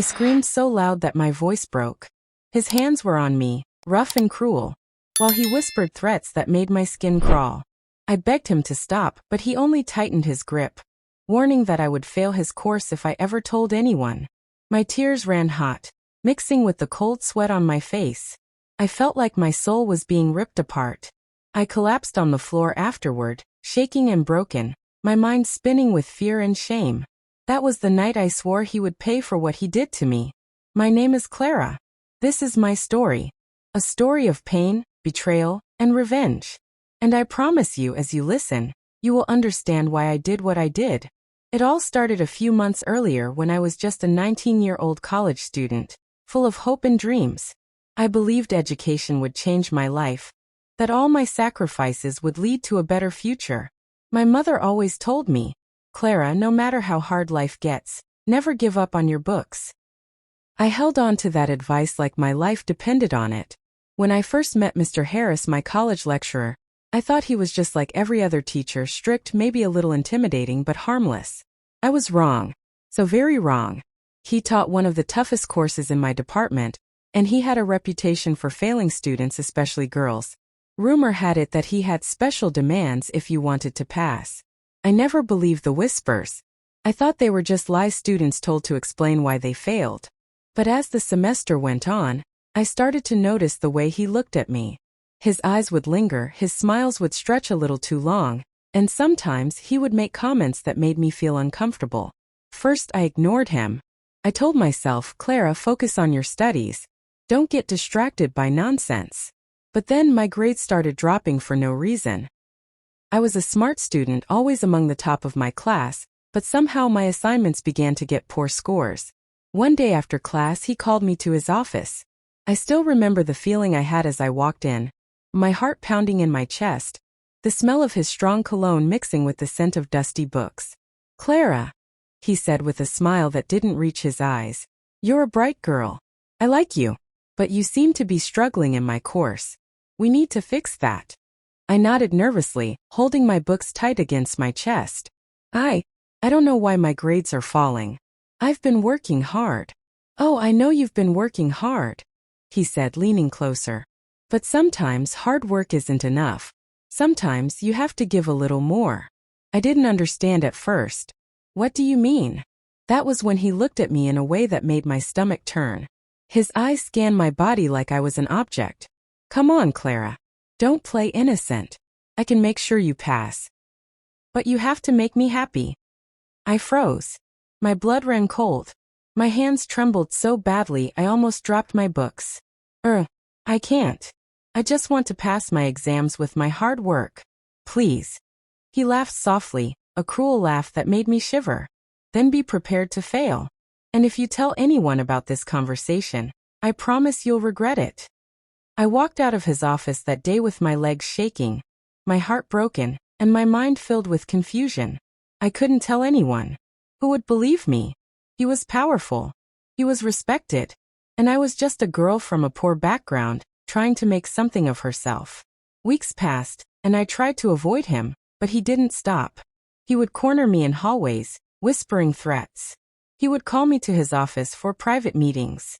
I screamed so loud that my voice broke. His hands were on me, rough and cruel, while he whispered threats that made my skin crawl. I begged him to stop, but he only tightened his grip, warning that I would fail his course if I ever told anyone. My tears ran hot, mixing with the cold sweat on my face. I felt like my soul was being ripped apart. I collapsed on the floor afterward, shaking and broken, my mind spinning with fear and shame. That was the night I swore he would pay for what he did to me. My name is Clara. This is my story. A story of pain, betrayal, and revenge. And I promise you, as you listen, you will understand why I did what I did. It all started a few months earlier when I was just a 19-year-old college student, full of hope and dreams. I believed education would change my life, that all my sacrifices would lead to a better future. My mother always told me, Clara, no matter how hard life gets, never give up on your books. I held on to that advice like my life depended on it. When I first met Mr. Harris, my college lecturer, I thought he was just like every other teacher, strict, maybe a little intimidating, but harmless. I was wrong. So very wrong. He taught one of the toughest courses in my department, and he had a reputation for failing students, especially girls. Rumor had it that he had special demands if you wanted to pass. I never believed the whispers. I thought they were just lies students told to explain why they failed. But as the semester went on, I started to notice the way he looked at me. His eyes would linger, his smiles would stretch a little too long, and sometimes he would make comments that made me feel uncomfortable. First, I ignored him. I told myself, Clara, focus on your studies. Don't get distracted by nonsense. But then my grades started dropping for no reason. I was a smart student, always among the top of my class, but somehow my assignments began to get poor scores. One day after class, he called me to his office. I still remember the feeling I had as I walked in, my heart pounding in my chest, the smell of his strong cologne mixing with the scent of dusty books. Clara, he said with a smile that didn't reach his eyes, you're a bright girl. I like you. But you seem to be struggling in my course. We need to fix that. I nodded nervously, holding my books tight against my chest. I don't know why my grades are falling. I've been working hard. Oh, I know you've been working hard, he said, leaning closer. But sometimes hard work isn't enough. Sometimes you have to give a little more. I didn't understand at first. What do you mean? That was when he looked at me in a way that made my stomach turn. His eyes scanned my body like I was an object. Come on, Clara. Don't play innocent. I can make sure you pass. But you have to make me happy. I froze. My blood ran cold. My hands trembled so badly I almost dropped my books. I can't. I just want to pass my exams with my hard work. Please. He laughed softly, a cruel laugh that made me shiver. Then be prepared to fail. And if you tell anyone about this conversation, I promise you'll regret it. I walked out of his office that day with my legs shaking, my heart broken, and my mind filled with confusion. I couldn't tell anyone. Who would believe me? He was powerful. He was respected. And I was just a girl from a poor background, trying to make something of herself. Weeks passed, and I tried to avoid him, but he didn't stop. He would corner me in hallways, whispering threats. He would call me to his office for private meetings.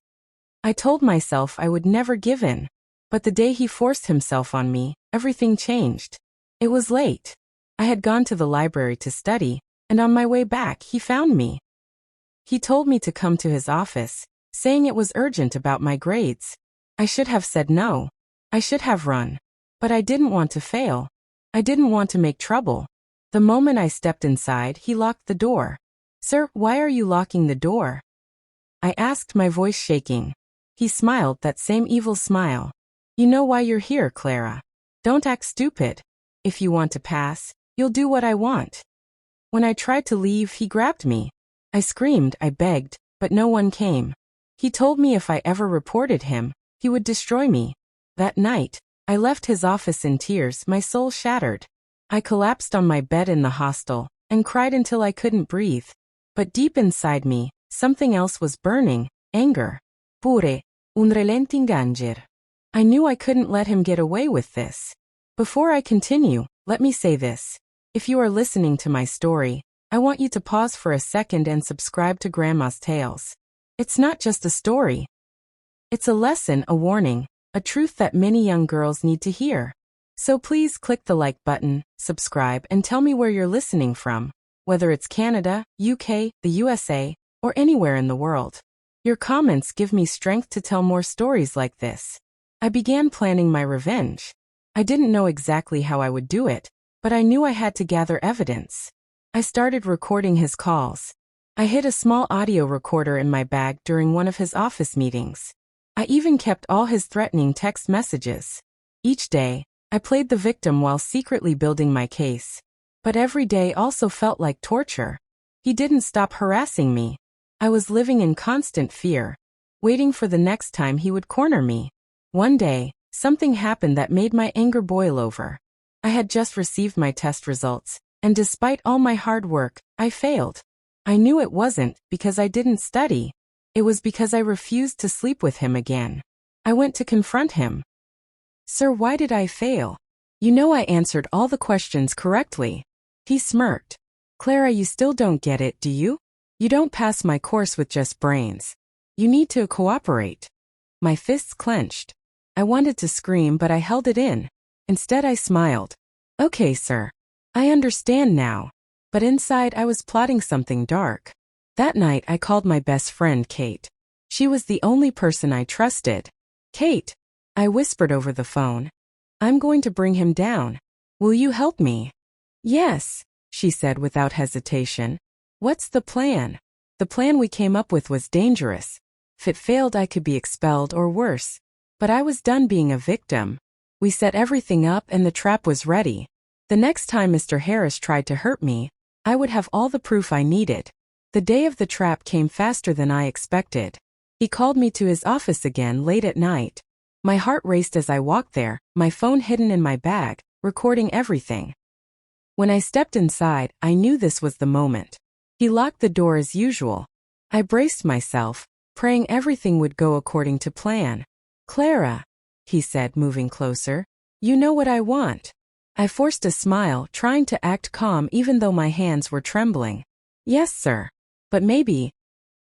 I told myself I would never give in. But the day he forced himself on me, everything changed. It was late. I had gone to the library to study, and on my way back he found me. He told me to come to his office, saying it was urgent about my grades. I should have said no. I should have run. But I didn't want to fail. I didn't want to make trouble. The moment I stepped inside, he locked the door. Sir, why are you locking the door? I asked, my voice shaking. He smiled, that same evil smile. You know why you're here, Clara. Don't act stupid. If you want to pass, you'll do what I want. When I tried to leave, he grabbed me. I screamed, I begged, but no one came. He told me if I ever reported him, he would destroy me. That night, I left his office in tears, my soul shattered. I collapsed on my bed in the hostel and cried until I couldn't breathe. But deep inside me, something else was burning, anger. Pure, un relente inganger. I knew I couldn't let him get away with this. Before I continue, let me say this. If you are listening to my story, I want you to pause for a second and subscribe to Grandma's Tales. It's not just a story. It's a lesson, a warning, a truth that many young girls need to hear. So please click the like button, subscribe, and tell me where you're listening from, whether it's Canada, UK, the USA, or anywhere in the world. Your comments give me strength to tell more stories like this. I began planning my revenge. I didn't know exactly how I would do it, but I knew I had to gather evidence. I started recording his calls. I hid a small audio recorder in my bag during one of his office meetings. I even kept all his threatening text messages. Each day, I played the victim while secretly building my case. But every day also felt like torture. He didn't stop harassing me. I was living in constant fear, waiting for the next time he would corner me. One day, something happened that made my anger boil over. I had just received my test results, and despite all my hard work, I failed. I knew it wasn't because I didn't study. It was because I refused to sleep with him again. I went to confront him. "Sir, why did I fail? You know I answered all the questions correctly." He smirked. "Clara, you still don't get it, do you? You don't pass my course with just brains. You need to cooperate." My fists clenched. I wanted to scream, but I held it in. Instead, I smiled. "Okay, sir. I understand now." But inside, I was plotting something dark. That night, I called my best friend, Kate. She was the only person I trusted. "Kate," I whispered over the phone, "I'm going to bring him down. Will you help me?" "Yes," she said without hesitation. "What's the plan?" The plan we came up with was dangerous. If it failed, I could be expelled or worse. But I was done being a victim. We set everything up and the trap was ready. The next time Mr. Harris tried to hurt me, I would have all the proof I needed. The day of the trap came faster than I expected. He called me to his office again late at night. My heart raced as I walked there, my phone hidden in my bag, recording everything. When I stepped inside, I knew this was the moment. He locked the door as usual. I braced myself, praying everything would go according to plan. "Clara," he said, moving closer, "you know what I want." I forced a smile, trying to act calm even though my hands were trembling. "Yes, sir. But maybe,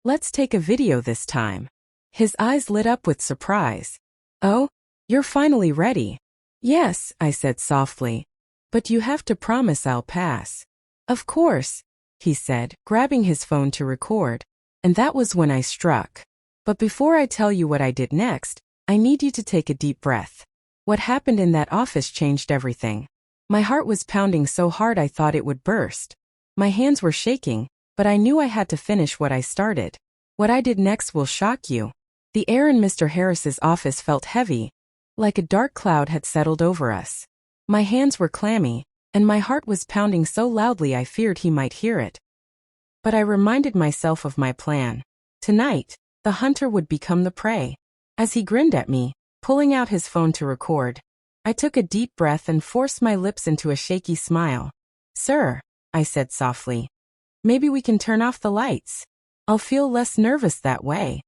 let's take a video this time." His eyes lit up with surprise. "Oh, you're finally ready." "Yes," I said softly. "But you have to promise I'll pass." "Of course," he said, grabbing his phone to record. And that was when I struck. But before I tell you what I did next, I need you to take a deep breath. What happened in that office changed everything. My heart was pounding so hard I thought it would burst. My hands were shaking, but I knew I had to finish what I started. What I did next will shock you. The air in Mr. Harris's office felt heavy, like a dark cloud had settled over us. My hands were clammy, and my heart was pounding so loudly I feared he might hear it. But I reminded myself of my plan. Tonight, the hunter would become the prey. As he grinned at me, pulling out his phone to record, I took a deep breath and forced my lips into a shaky smile. "Sir," I said softly, "maybe we can turn off the lights. I'll feel less nervous that way."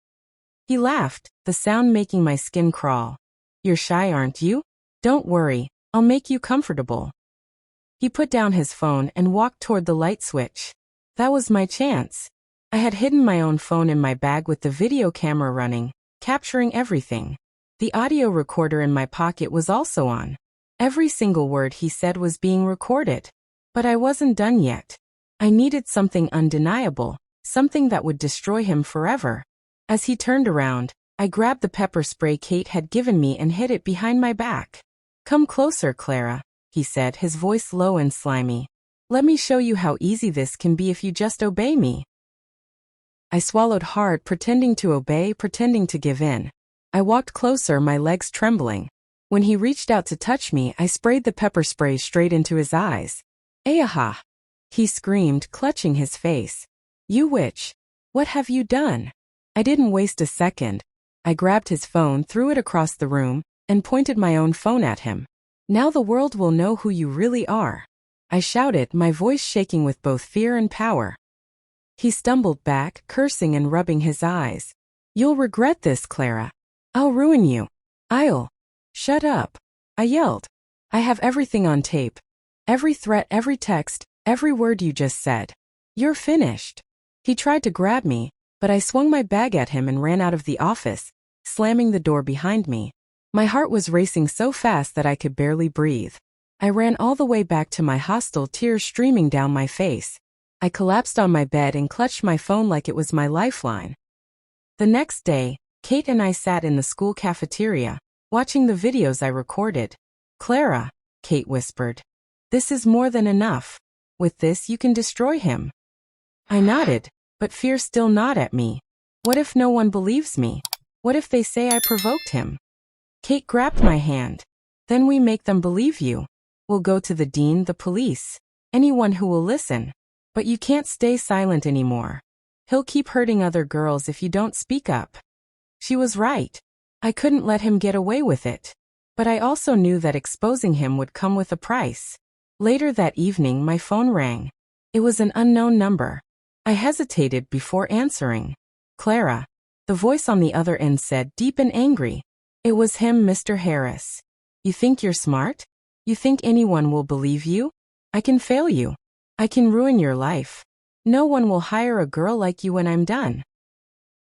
He laughed, the sound making my skin crawl. "You're shy, aren't you? Don't worry, I'll make you comfortable." He put down his phone and walked toward the light switch. That was my chance. I had hidden my own phone in my bag with the video camera running, capturing everything. The audio recorder in my pocket was also on. Every single word he said was being recorded. But I wasn't done yet. I needed something undeniable, something that would destroy him forever. As he turned around, I grabbed the pepper spray Kate had given me and hid it behind my back. "Come closer, Clara," he said, his voice low and slimy. "Let me show you how easy this can be if you just obey me." I swallowed hard, pretending to obey, pretending to give in. I walked closer, my legs trembling. When he reached out to touch me, I sprayed the pepper spray straight into his eyes. "Ayaha!" he screamed, clutching his face. "You witch! What have you done?" I didn't waste a second. I grabbed his phone, threw it across the room, and pointed my own phone at him. "Now the world will know who you really are," I shouted, my voice shaking with both fear and power. He stumbled back, cursing and rubbing his eyes. "You'll regret this, Clara. I'll ruin you. I'll—" "Shut up," I yelled. "I have everything on tape. Every threat, every text, every word you just said. You're finished." He tried to grab me, but I swung my bag at him and ran out of the office, slamming the door behind me. My heart was racing so fast that I could barely breathe. I ran all the way back to my hostel, tears streaming down my face. I collapsed on my bed and clutched my phone like it was my lifeline. The next day, Kate and I sat in the school cafeteria, watching the videos I recorded. "Clara," Kate whispered, "this is more than enough. With this you can destroy him." I nodded, but fear still gnawed at me. What if no one believes me? What if they say I provoked him? Kate grabbed my hand. "Then we make them believe you. We'll go to the dean, the police, anyone who will listen. But you can't stay silent anymore. He'll keep hurting other girls if you don't speak up." She was right. I couldn't let him get away with it. But I also knew that exposing him would come with a price. Later that evening, my phone rang. It was an unknown number. I hesitated before answering. "Clara," the voice on the other end said, deep and angry. It was him, Mr. Harris. "You think you're smart? You think anyone will believe you? I can fail you. I can ruin your life. No one will hire a girl like you when I'm done."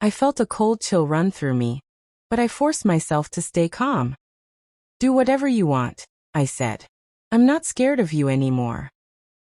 I felt a cold chill run through me, but I forced myself to stay calm. "Do whatever you want," I said. "I'm not scared of you anymore."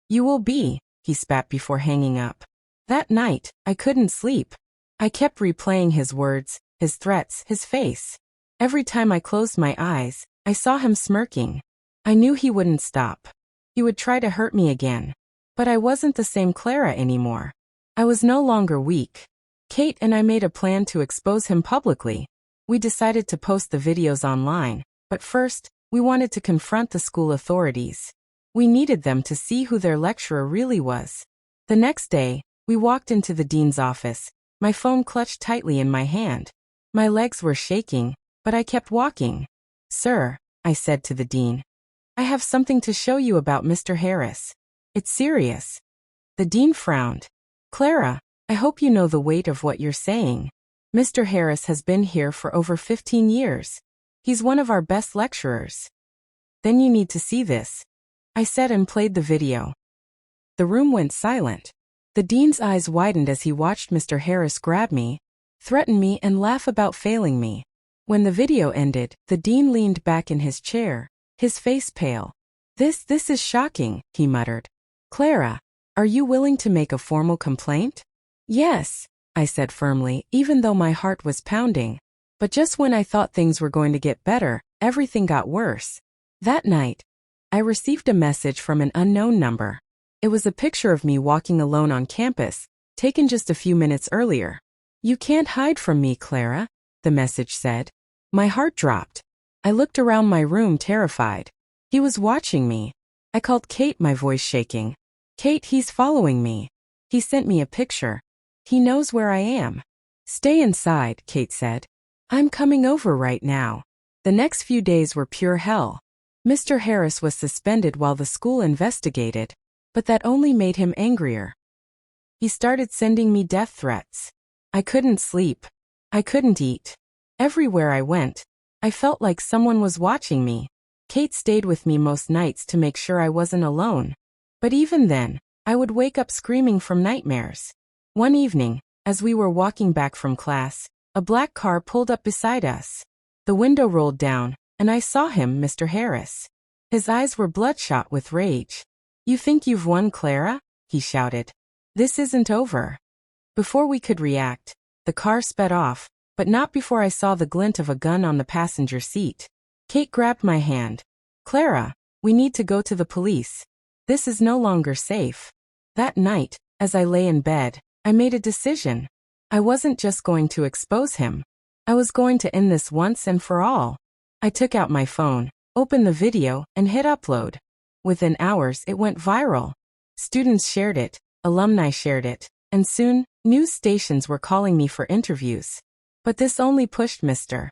"You will be," he spat before hanging up. That night, I couldn't sleep. I kept replaying his words, his threats, his face. Every time I closed my eyes, I saw him smirking. I knew he wouldn't stop. He would try to hurt me again. But I wasn't the same Clara anymore. I was no longer weak. Kate and I made a plan to expose him publicly. We decided to post the videos online, but first, we wanted to confront the school authorities. We needed them to see who their lecturer really was. The next day, we walked into the dean's office, my phone clutched tightly in my hand. My legs were shaking, but I kept walking. "Sir," I said to the dean, "I have something to show you about Mr. Harris. It's serious." The dean frowned. "Clara, I hope you know the weight of what you're saying. Mr. Harris has been here for over 15 years. He's one of our best lecturers." "Then you need to see this," I said and played the video. The room went silent. The dean's eyes widened as he watched Mr. Harris grab me, threaten me, and laugh about failing me. When the video ended, the dean leaned back in his chair, his face pale. This is shocking," he muttered. "Clara, are you willing to make a formal complaint?" "Yes," I said firmly, even though my heart was pounding. But just when I thought things were going to get better, everything got worse. That night, I received a message from an unknown number. It was a picture of me walking alone on campus, taken just a few minutes earlier. "You can't hide from me, Clara," the message said. My heart dropped. I looked around my room terrified. He was watching me. I called Kate, my voice shaking. "Kate, he's following me. He sent me a picture. He knows where I am." "Stay inside," Kate said. "I'm coming over right now." The next few days were pure hell. Mr. Harris was suspended while the school investigated, but that only made him angrier. He started sending me death threats. I couldn't sleep. I couldn't eat. Everywhere I went, I felt like someone was watching me. Kate stayed with me most nights to make sure I wasn't alone. But even then, I would wake up screaming from nightmares. One evening, as we were walking back from class, a black car pulled up beside us. The window rolled down, and I saw him, Mr. Harris. His eyes were bloodshot with rage. "You think you've won, Clara?" he shouted. "This isn't over." Before we could react, the car sped off, but not before I saw the glint of a gun on the passenger seat. Kate grabbed my hand. "Clara, we need to go to the police. This is no longer safe." That night, as I lay in bed, I made a decision. I wasn't just going to expose him. I was going to end this once and for all. I took out my phone, opened the video, and hit upload. Within hours, it went viral. Students shared it, alumni shared it, and soon, news stations were calling me for interviews. But this only pushed Mr.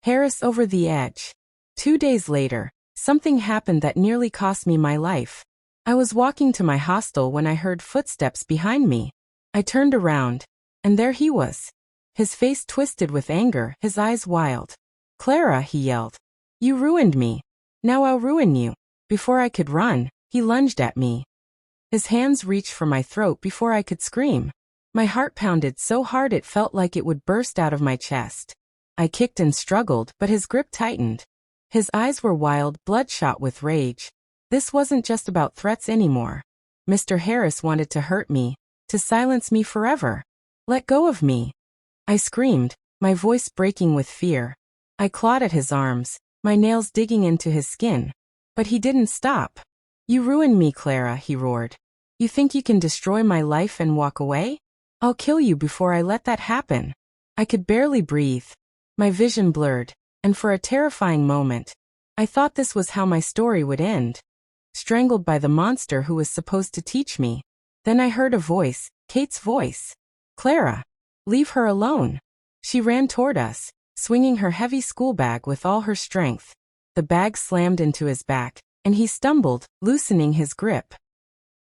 Harris over the edge. 2 days later, something happened that nearly cost me my life. I was walking to my hostel when I heard footsteps behind me. I turned around, and there he was. His face twisted with anger, his eyes wild. "Clara," he yelled. "You ruined me. Now I'll ruin you." Before I could run, he lunged at me. His hands reached for my throat before I could scream. My heart pounded so hard it felt like it would burst out of my chest. I kicked and struggled, but his grip tightened. His eyes were wild, bloodshot with rage. This wasn't just about threats anymore. Mr. Harris wanted to hurt me, to silence me forever. Let go of me. I screamed, my voice breaking with fear. I clawed at his arms, my nails digging into his skin. But he didn't stop. You ruined me, Clara, he roared. You think you can destroy my life and walk away? I'll kill you before I let that happen. I could barely breathe. My vision blurred, and for a terrifying moment, I thought this was how my story would end. Strangled by the monster who was supposed to teach me. Then I heard a voice, Kate's voice. Clara, leave her alone. She ran toward us, swinging her heavy school bag with all her strength. The bag slammed into his back, and he stumbled, loosening his grip.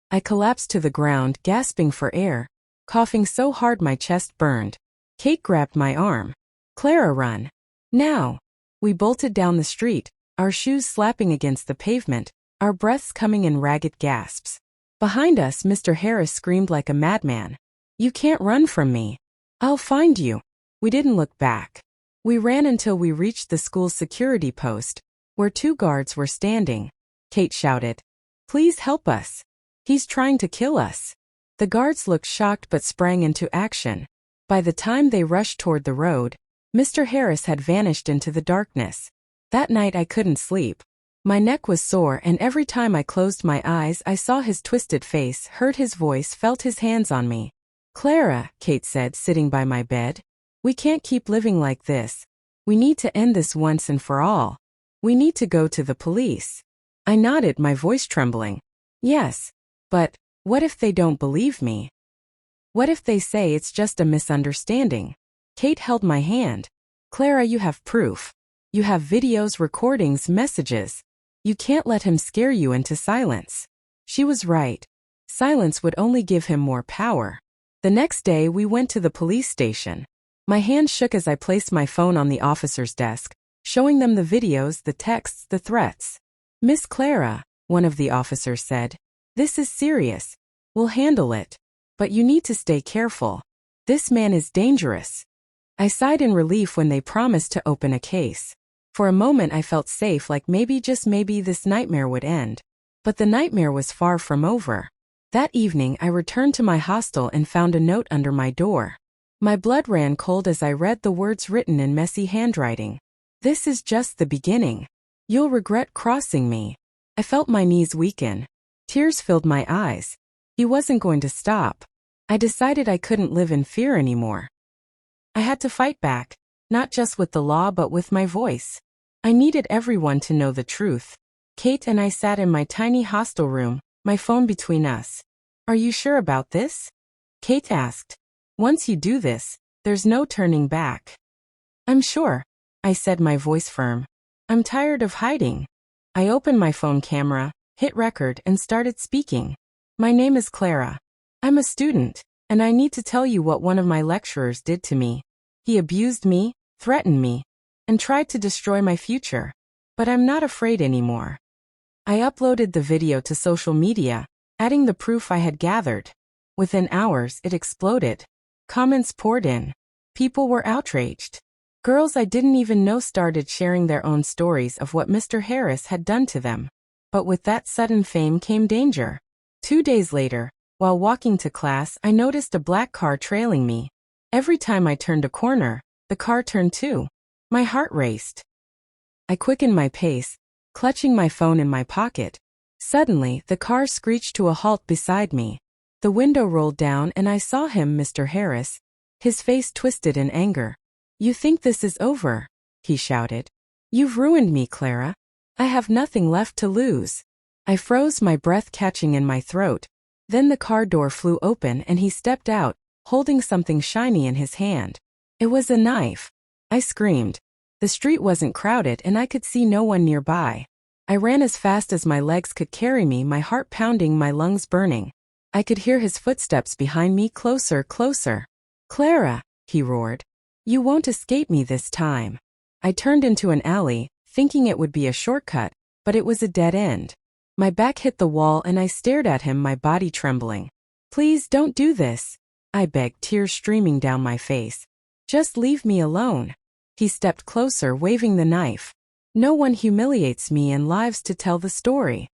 I collapsed to the ground, gasping for air, coughing so hard my chest burned. Kate grabbed my arm. Clara, run. Now. We bolted down the street, our shoes slapping against the pavement, our breaths coming in ragged gasps. Behind us, Mr. Harris screamed like a madman. You can't run from me. I'll find you. We didn't look back. We ran until we reached the school's security post, where 2 guards were standing. Kate shouted, Please help us. He's trying to kill us. The guards looked shocked but sprang into action. By the time they rushed toward the road, Mr. Harris had vanished into the darkness. That night I couldn't sleep. My neck was sore, and every time I closed my eyes I saw his twisted face, heard his voice, felt his hands on me. Clara, Kate said, sitting by my bed. We can't keep living like this. We need to end this once and for all. We need to go to the police. I nodded, my voice trembling. Yes. But what if they don't believe me? What if they say it's just a misunderstanding? Kate held my hand. Clara, you have proof. You have videos, recordings, messages. You can't let him scare you into silence. She was right. Silence would only give him more power. The next day we went to the police station. My hand shook as I placed my phone on the officer's desk, showing them the videos, the texts, the threats. Miss Clara, one of the officers said, this is serious. We'll handle it. But you need to stay careful. This man is dangerous. I sighed in relief when they promised to open a case. For a moment I felt safe, like maybe, just maybe, this nightmare would end. But the nightmare was far from over. That evening I returned to my hostel and found a note under my door. My blood ran cold as I read the words written in messy handwriting. This is just the beginning. You'll regret crossing me. I felt my knees weaken. Tears filled my eyes. He wasn't going to stop. I decided I couldn't live in fear anymore. I had to fight back, not just with the law but with my voice. I needed everyone to know the truth. Kate and I sat in my tiny hostel room, my phone between us. Are you sure about this? Kate asked. Once you do this, there's no turning back. I'm sure, I said, my voice firm. I'm tired of hiding. I opened my phone camera, hit record, and started speaking. My name is Clara. I'm a student, and I need to tell you what one of my lecturers did to me. He abused me, threatened me, and tried to destroy my future. But I'm not afraid anymore. I uploaded the video to social media, adding the proof I had gathered. Within hours, it exploded. Comments poured in. People were outraged. Girls I didn't even know started sharing their own stories of what Mr. Harris had done to them. But with that sudden fame came danger. 2 days later, while walking to class, I noticed a black car trailing me. Every time I turned a corner, the car turned too. My heart raced. I quickened my pace, clutching my phone in my pocket. Suddenly, the car screeched to a halt beside me. The window rolled down and I saw him, Mr. Harris. His face twisted in anger. You think this is over? He shouted. You've ruined me, Clara. I have nothing left to lose. I froze, my breath catching in my throat. Then the car door flew open and he stepped out, holding something shiny in his hand. It was a knife. I screamed. The street wasn't crowded and I could see no one nearby. I ran as fast as my legs could carry me, my heart pounding, my lungs burning. I could hear his footsteps behind me, closer, closer. Clara, he roared. You won't escape me this time. I turned into an alley, thinking it would be a shortcut, but it was a dead end. My back hit the wall and I stared at him, my body trembling. Please don't do this. I begged, tears streaming down my face. Just leave me alone. He stepped closer, waving the knife. No one humiliates me and lives to tell the story.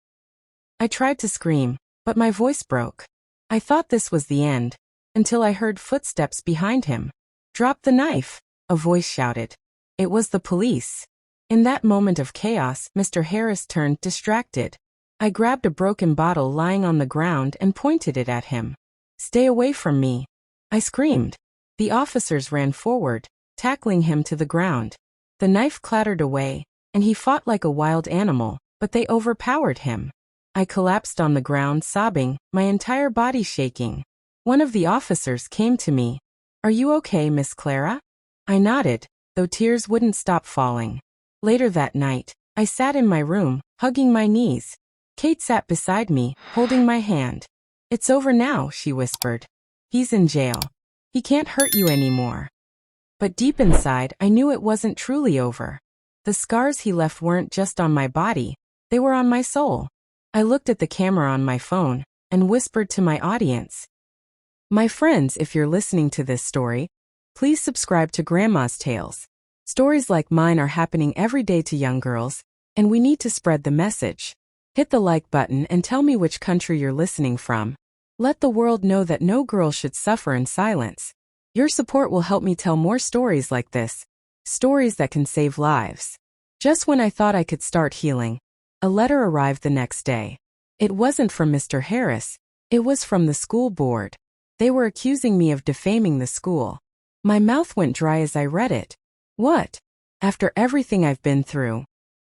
I tried to scream, but my voice broke. I thought this was the end, until I heard footsteps behind him. Drop the knife, a voice shouted. It was the police. In that moment of chaos, Mr. Harris turned distracted. I grabbed a broken bottle lying on the ground and pointed it at him. Stay away from me, I screamed. The officers ran forward, tackling him to the ground. The knife clattered away, and he fought like a wild animal, but they overpowered him. I collapsed on the ground, sobbing, my entire body shaking. One of the officers came to me. Are you okay, Miss Clara? I nodded, though tears wouldn't stop falling. Later that night, I sat in my room, hugging my knees. Kate sat beside me, holding my hand. It's over now, she whispered. He's in jail. He can't hurt you anymore. But deep inside, I knew it wasn't truly over. The scars he left weren't just on my body, they were on my soul. I looked at the camera on my phone and whispered to my audience. My friends, if you're listening to this story, please subscribe to Grandma's Tales. Stories like mine are happening every day to young girls, and we need to spread the message. Hit the like button and tell me which country you're listening from. Let the world know that no girl should suffer in silence. Your support will help me tell more stories like this, stories that can save lives. Just when I thought I could start healing, a letter arrived the next day. It wasn't from Mr. Harris, it was from the school board. They were accusing me of defaming the school. My mouth went dry as I read it. What? After everything I've been through?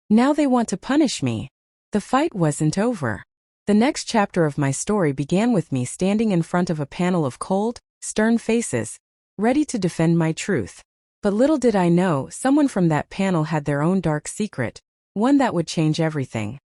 Now they want to punish me. The fight wasn't over. The next chapter of my story began with me standing in front of a panel of cold, stern faces, ready to defend my truth. But little did I know, someone from that panel had their own dark secret, one that would change everything.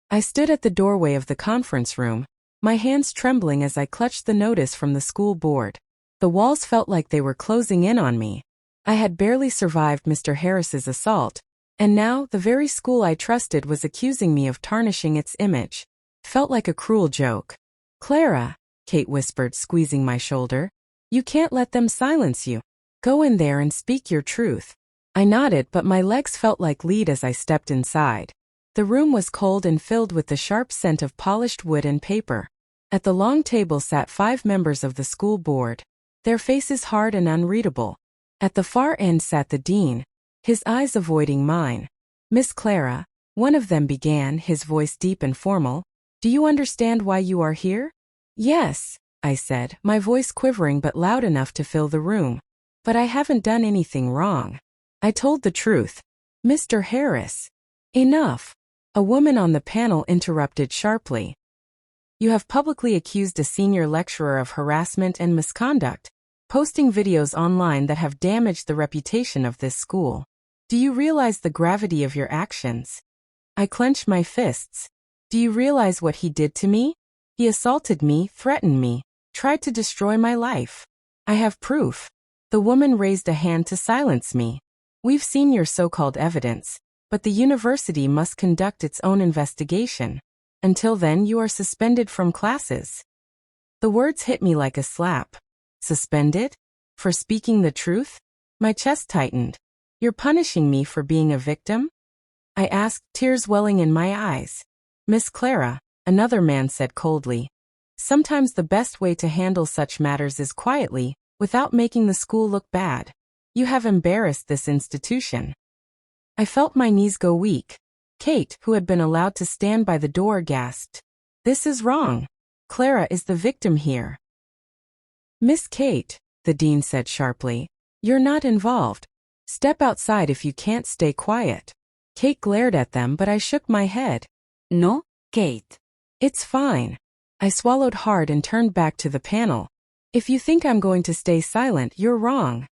I stood at the doorway of the conference room, my hands trembling as I clutched the notice from the school board. The walls felt like they were closing in on me. I had barely survived Mr. Harris's assault, and now the very school I trusted was accusing me of tarnishing its image. Felt like a cruel joke. Clara, Kate whispered, squeezing my shoulder. You can't let them silence you. Go in there and speak your truth. I nodded, but my legs felt like lead as I stepped inside. The room was cold and filled with the sharp scent of polished wood and paper. At the long table sat 5 members of the school board, their faces hard and unreadable. At the far end sat the dean, his eyes avoiding mine. Miss Clara, one of them began, his voice deep and formal. Do you understand why you are here? Yes, I said, my voice quivering but loud enough to fill the room. But I haven't done anything wrong. I told the truth. Mr. Harris. Enough. A woman on the panel interrupted sharply. You have publicly accused a senior lecturer of harassment and misconduct, posting videos online that have damaged the reputation of this school. Do you realize the gravity of your actions? I clenched my fists. Do you realize what he did to me? He assaulted me, threatened me, tried to destroy my life. I have proof. The woman raised a hand to silence me. We've seen your so-called evidence, but the university must conduct its own investigation. Until then, you are suspended from classes. The words hit me like a slap. Suspended? For speaking the truth? My chest tightened. You're punishing me for being a victim? I asked, tears welling in my eyes. Miss Clara, another man said coldly. Sometimes the best way to handle such matters is quietly, without making the school look bad. You have embarrassed this institution. I felt my knees go weak. Kate, who had been allowed to stand by the door, gasped. This is wrong. Clara is the victim here. Miss Kate, the dean said sharply, you're not involved. Step outside if you can't stay quiet. Kate glared at them, but I shook my head. No, Kate. It's fine. I swallowed hard and turned back to the panel. If you think I'm going to stay silent, you're wrong,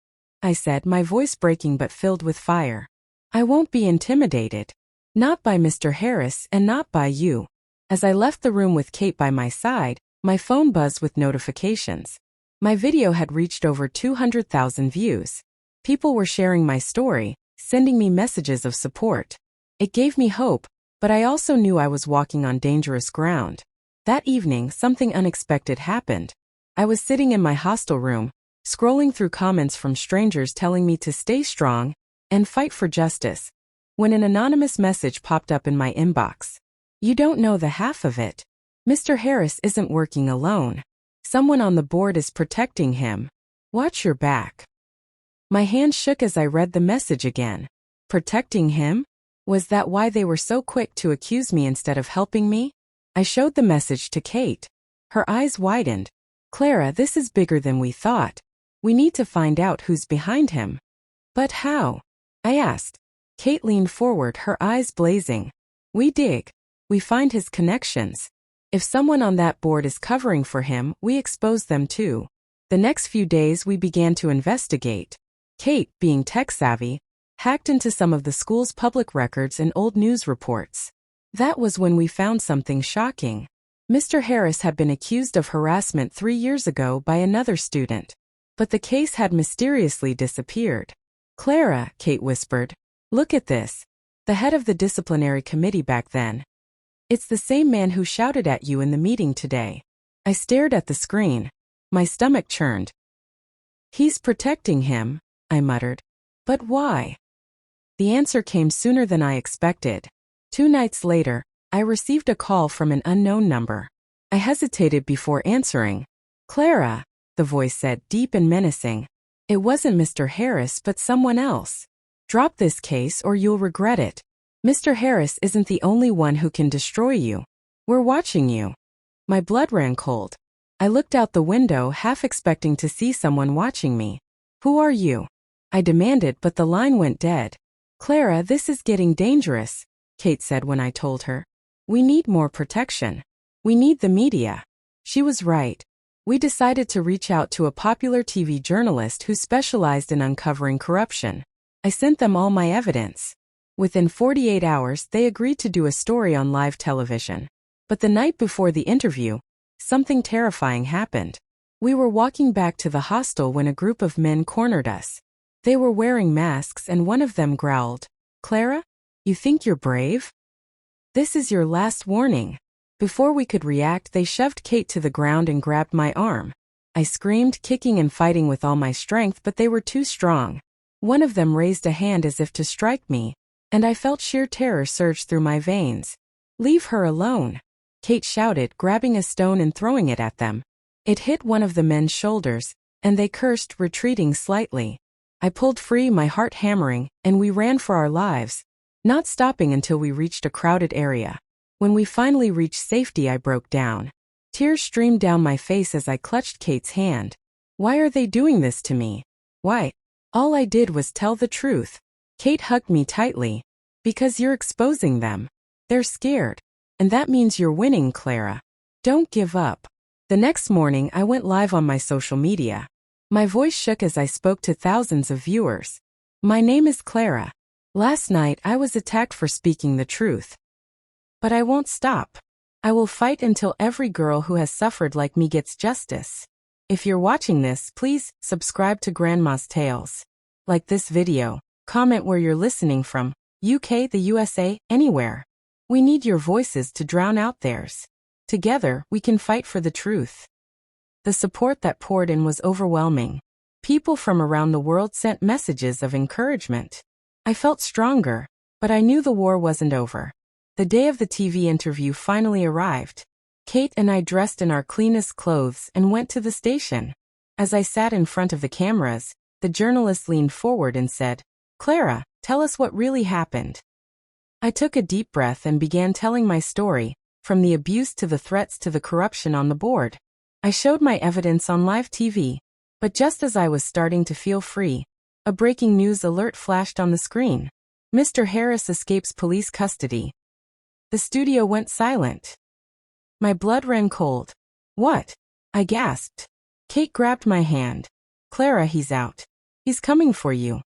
I said, my voice breaking but filled with fire. I won't be intimidated. Not by Mr. Harris and not by you. As I left the room with Kate by my side, my phone buzzed with notifications. My video had reached over 200,000 views. People were sharing my story, sending me messages of support. It gave me hope, but I also knew I was walking on dangerous ground. That evening, something unexpected happened. I was sitting in my hostel room, scrolling through comments from strangers telling me to stay strong and fight for justice, when an anonymous message popped up in my inbox. You don't know the half of it. Mr. Harris isn't working alone. Someone on the board is protecting him. Watch your back. My hand shook as I read the message again. Protecting him? Was that why they were so quick to accuse me instead of helping me? I showed the message to Kate. Her eyes widened. Clara, this is bigger than we thought. We need to find out who's behind him. But how? I asked. Kate leaned forward, her eyes blazing. We dig. We find his connections. If someone on that board is covering for him, we expose them too. The next few days we began to investigate. Kate, being tech-savvy, hacked into some of the school's public records and old news reports. That was when we found something shocking. Mr. Harris had been accused of harassment 3 years ago by another student. But the case had mysteriously disappeared. Clara, Kate whispered. Look at this. The head of the disciplinary committee back then. It's the same man who shouted at you in the meeting today. I stared at the screen. My stomach churned. He's protecting him, I muttered. But why? The answer came sooner than I expected. 2 nights later, I received a call from an unknown number. I hesitated before answering. Clara, the voice said, deep and menacing. It wasn't Mr. Harris but someone else. Drop this case or you'll regret it. Mr. Harris isn't the only one who can destroy you. We're watching you. My blood ran cold. I looked out the window, half expecting to see someone watching me. Who are you? I demanded, but the line went dead. Clara, this is getting dangerous, Kate said when I told her. We need more protection. We need the media. She was right. We decided to reach out to a popular TV journalist who specialized in uncovering corruption. I sent them all my evidence. Within 48 hours, they agreed to do a story on live television. But the night before the interview, something terrifying happened. We were walking back to the hostel when a group of men cornered us. They were wearing masks and one of them growled, Clara, you think you're brave? This is your last warning. Before we could react, they shoved Kate to the ground and grabbed my arm. I screamed, kicking and fighting with all my strength, but they were too strong. One of them raised a hand as if to strike me, and I felt sheer terror surge through my veins. Leave her alone, Kate shouted, grabbing a stone and throwing it at them. It hit one of the men's shoulders, and they cursed, retreating slightly. I pulled free, my heart hammering, and we ran for our lives, not stopping until we reached a crowded area. When we finally reached safety, I broke down. Tears streamed down my face as I clutched Kate's hand. Why are they doing this to me? Why? All I did was tell the truth. Kate hugged me tightly. Because you're exposing them. They're scared. And that means you're winning, Clara. Don't give up. The next morning, I went live on my social media. My voice shook as I spoke to thousands of viewers. My name is Clara. Last night, I was attacked for speaking the truth. But I won't stop. I will fight until every girl who has suffered like me gets justice. If you're watching this, please subscribe to Grandma's Tales. Like this video, comment where you're listening from, UK, the USA, anywhere. We need your voices to drown out theirs. Together, we can fight for the truth. The support that poured in was overwhelming. People from around the world sent messages of encouragement. I felt stronger, but I knew the war wasn't over. The day of the TV interview finally arrived. Kate and I dressed in our cleanest clothes and went to the station. As I sat in front of the cameras, the journalist leaned forward and said, Clara, tell us what really happened. I took a deep breath and began telling my story, from the abuse to the threats to the corruption on the board. I showed my evidence on live TV, but just as I was starting to feel free, a breaking news alert flashed on the screen. Mr. Harris escapes police custody. The studio went silent. My blood ran cold. What? I gasped. Kate grabbed my hand. Clara, he's out. He's coming for you.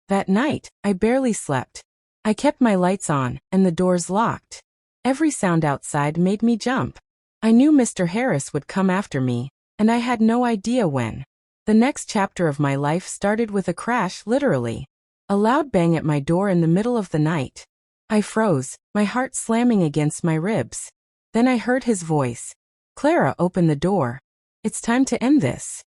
That night, I barely slept. I kept my lights on, and the doors locked. Every sound outside made me jump. I knew Mr. Harris would come after me, and I had no idea when. The next chapter of my life started with a crash, literally. A loud bang at my door in the middle of the night. I froze, my heart slamming against my ribs. Then I heard his voice. Clara, open the door. It's time to end this.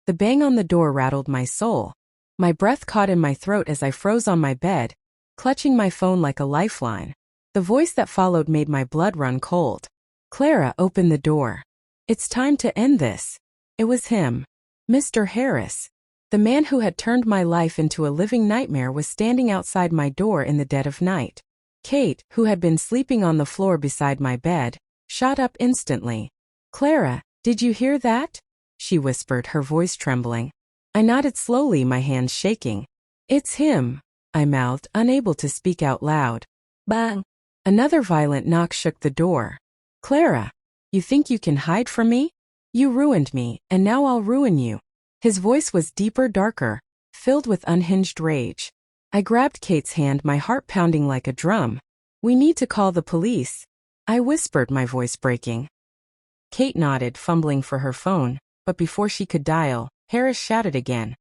The bang on the door rattled my soul. My breath caught in my throat as I froze on my bed, clutching my phone like a lifeline. The voice that followed made my blood run cold. Clara, open the door. It's time to end this. It was him. Mr. Harris. The man who had turned my life into a living nightmare was standing outside my door in the dead of night. Kate, who had been sleeping on the floor beside my bed, shot up instantly. Clara, did you hear that? She whispered, her voice trembling. I nodded slowly, my hands shaking. It's him, I mouthed, unable to speak out loud. Bang! Another violent knock shook the door. Clara, you think you can hide from me? You ruined me, and now I'll ruin you. His voice was deeper, darker, filled with unhinged rage. I grabbed Kate's hand, my heart pounding like a drum. We need to call the police, I whispered, my voice breaking. Kate nodded, fumbling for her phone, but before she could dial, Harris shouted again.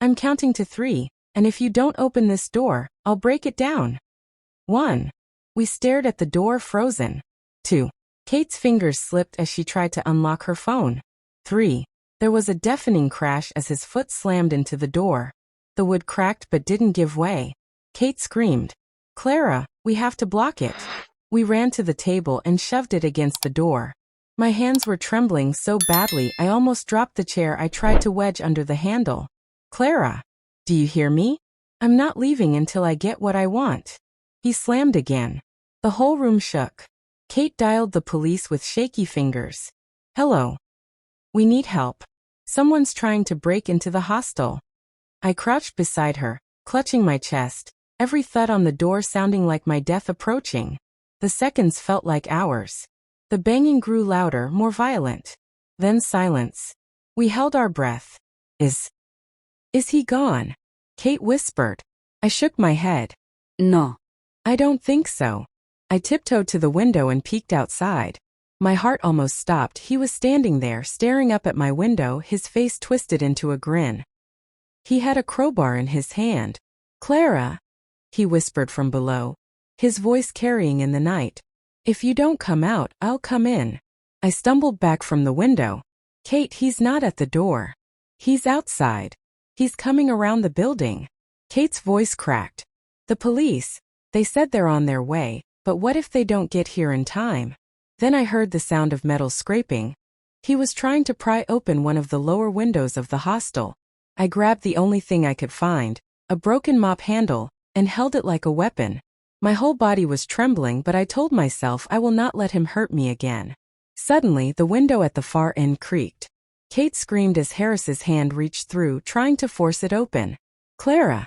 I'm counting to 3, and if you don't open this door, I'll break it down. 1. We stared at the door, frozen. 2. Kate's fingers slipped as she tried to unlock her phone. 3. There was a deafening crash as his foot slammed into the door. The wood cracked but didn't give way. Kate screamed. Clara, we have to block it. We ran to the table and shoved it against the door. My hands were trembling so badly I almost dropped the chair I tried to wedge under the handle. Clara, do you hear me? I'm not leaving until I get what I want. He slammed again. The whole room shook. Kate dialed the police with shaky fingers. Hello. We need help. Someone's trying to break into the hostel. I crouched beside her, clutching my chest, every thud on the door sounding like my death approaching. The seconds felt like hours. The banging grew louder, more violent. Then silence. We held our breath. Is he gone? Kate whispered. I shook my head. No. I don't think so. I tiptoed to the window and peeked outside. My heart almost stopped. He was standing there, staring up at my window, his face twisted into a grin. He had a crowbar in his hand. Clara, he whispered from below, his voice carrying in the night. If you don't come out, I'll come in. I stumbled back from the window. Kate, he's not at the door. He's outside. He's coming around the building. Kate's voice cracked. The police. They said they're on their way, but what if they don't get here in time? Then I heard the sound of metal scraping. He was trying to pry open one of the lower windows of the hostel. I grabbed the only thing I could find, a broken mop handle, and held it like a weapon. My whole body was trembling, but I told myself I will not let him hurt me again. Suddenly, the window at the far end creaked. Kate screamed as Harris's hand reached through, trying to force it open. Clara!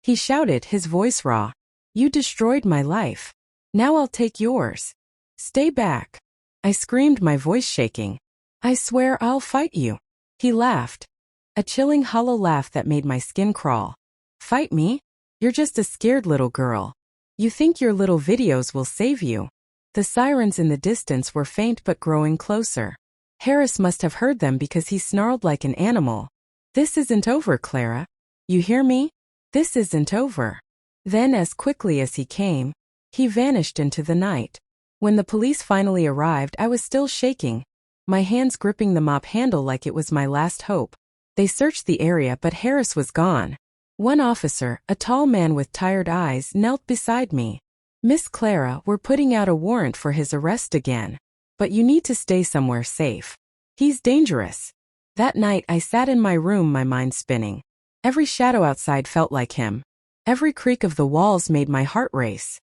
He shouted, his voice raw. You destroyed my life. Now I'll take yours. Stay back. I screamed, my voice shaking. I swear I'll fight you. He laughed. A chilling, hollow laugh that made my skin crawl. Fight me? You're just a scared little girl. You think your little videos will save you. The sirens in the distance were faint but growing closer. Harris must have heard them because he snarled like an animal. This isn't over, Clara. You hear me? This isn't over. Then, as quickly as he came, he vanished into the night. When the police finally arrived, I was still shaking, my hands gripping the mop handle like it was my last hope. They searched the area, but Harris was gone. One officer, a tall man with tired eyes, knelt beside me. Miss Clara, we're putting out a warrant for his arrest again. But you need to stay somewhere safe. He's dangerous. That night I sat in my room, my mind spinning. Every shadow outside felt like him. Every creak of the walls made my heart race.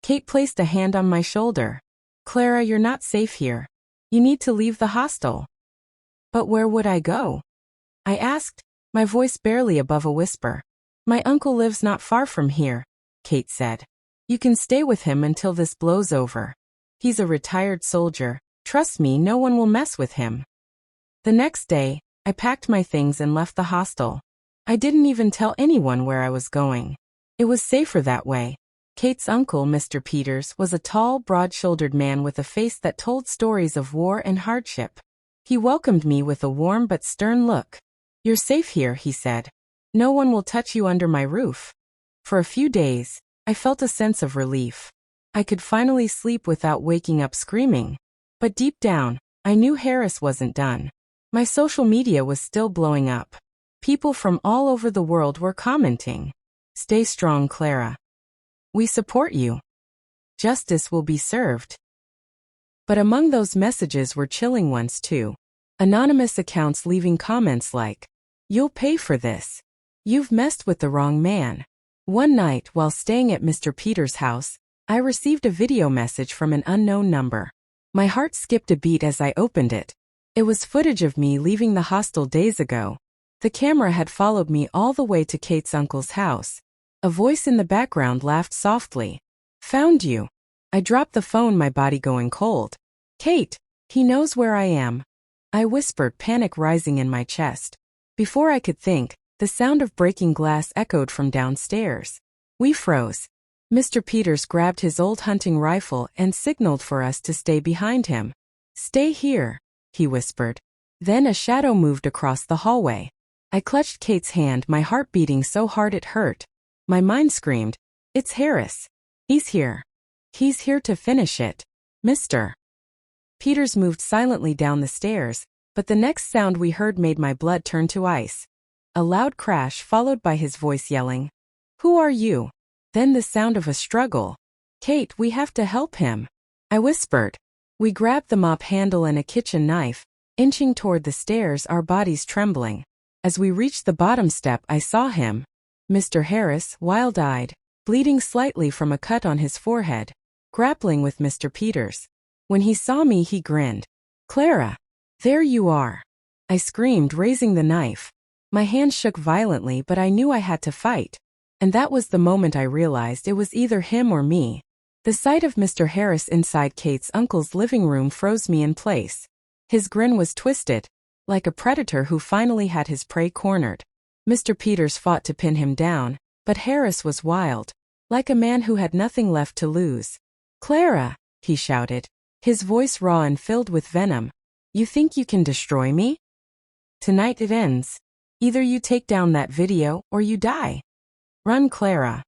Kate placed a hand on my shoulder. Clara, you're not safe here. You need to leave the hostel. But where would I go? I asked, my voice barely above a whisper. My uncle lives not far from here, Kate said. You can stay with him until this blows over. He's a retired soldier. Trust me, no one will mess with him. The next day, I packed my things and left the hostel. I didn't even tell anyone where I was going. It was safer that way. Kate's uncle, Mr. Peters, was a tall, broad-shouldered man with a face that told stories of war and hardship. He welcomed me with a warm but stern look. You're safe here, he said. No one will touch you under my roof. For a few days, I felt a sense of relief. I could finally sleep without waking up screaming. But deep down, I knew Harris wasn't done. My social media was still blowing up. People from all over the world were commenting. "Stay strong, Clara. We support you. Justice will be served." But among those messages were chilling ones too. Anonymous accounts leaving comments like, "You'll pay for this. You've messed with the wrong man." One night, while staying at Mr. Peters' house, I received a video message from an unknown number. My heart skipped a beat as I opened it. It was footage of me leaving the hostel days ago. The camera had followed me all the way to Kate's uncle's house. A voice in the background laughed softly. "Found you." I dropped the phone, my body going cold. "Kate, he knows where I am," I whispered, panic rising in my chest. Before I could think, the sound of breaking glass echoed from downstairs. We froze. Mr. Peters grabbed his old hunting rifle and signaled for us to stay behind him. "Stay here," he whispered. Then a shadow moved across the hallway. I clutched Kate's hand, my heart beating so hard it hurt. My mind screamed, "It's Harris. He's here. He's here to finish it." Mr. Peters moved silently down the stairs, but the next sound we heard made my blood turn to ice. A loud crash followed by his voice yelling, "Who are you?" Then the sound of a struggle. "Kate, we have to help him," I whispered. We grabbed the mop handle and a kitchen knife, inching toward the stairs, our bodies trembling. As we reached the bottom step, I saw him. Mr. Harris, wild-eyed, bleeding slightly from a cut on his forehead, grappling with Mr. Peters. When he saw me, he grinned. "Clara, there you are," I screamed, raising the knife. My hand shook violently, but I knew I had to fight. And that was the moment I realized it was either him or me. The sight of Mr. Harris inside Kate's uncle's living room froze me in place. His grin was twisted, like a predator who finally had his prey cornered. Mr. Peters fought to pin him down, but Harris was wild, like a man who had nothing left to lose. "Clara," he shouted, his voice raw and filled with venom. "You think you can destroy me? Tonight it ends. Either you take down that video or you die. Run, Clara."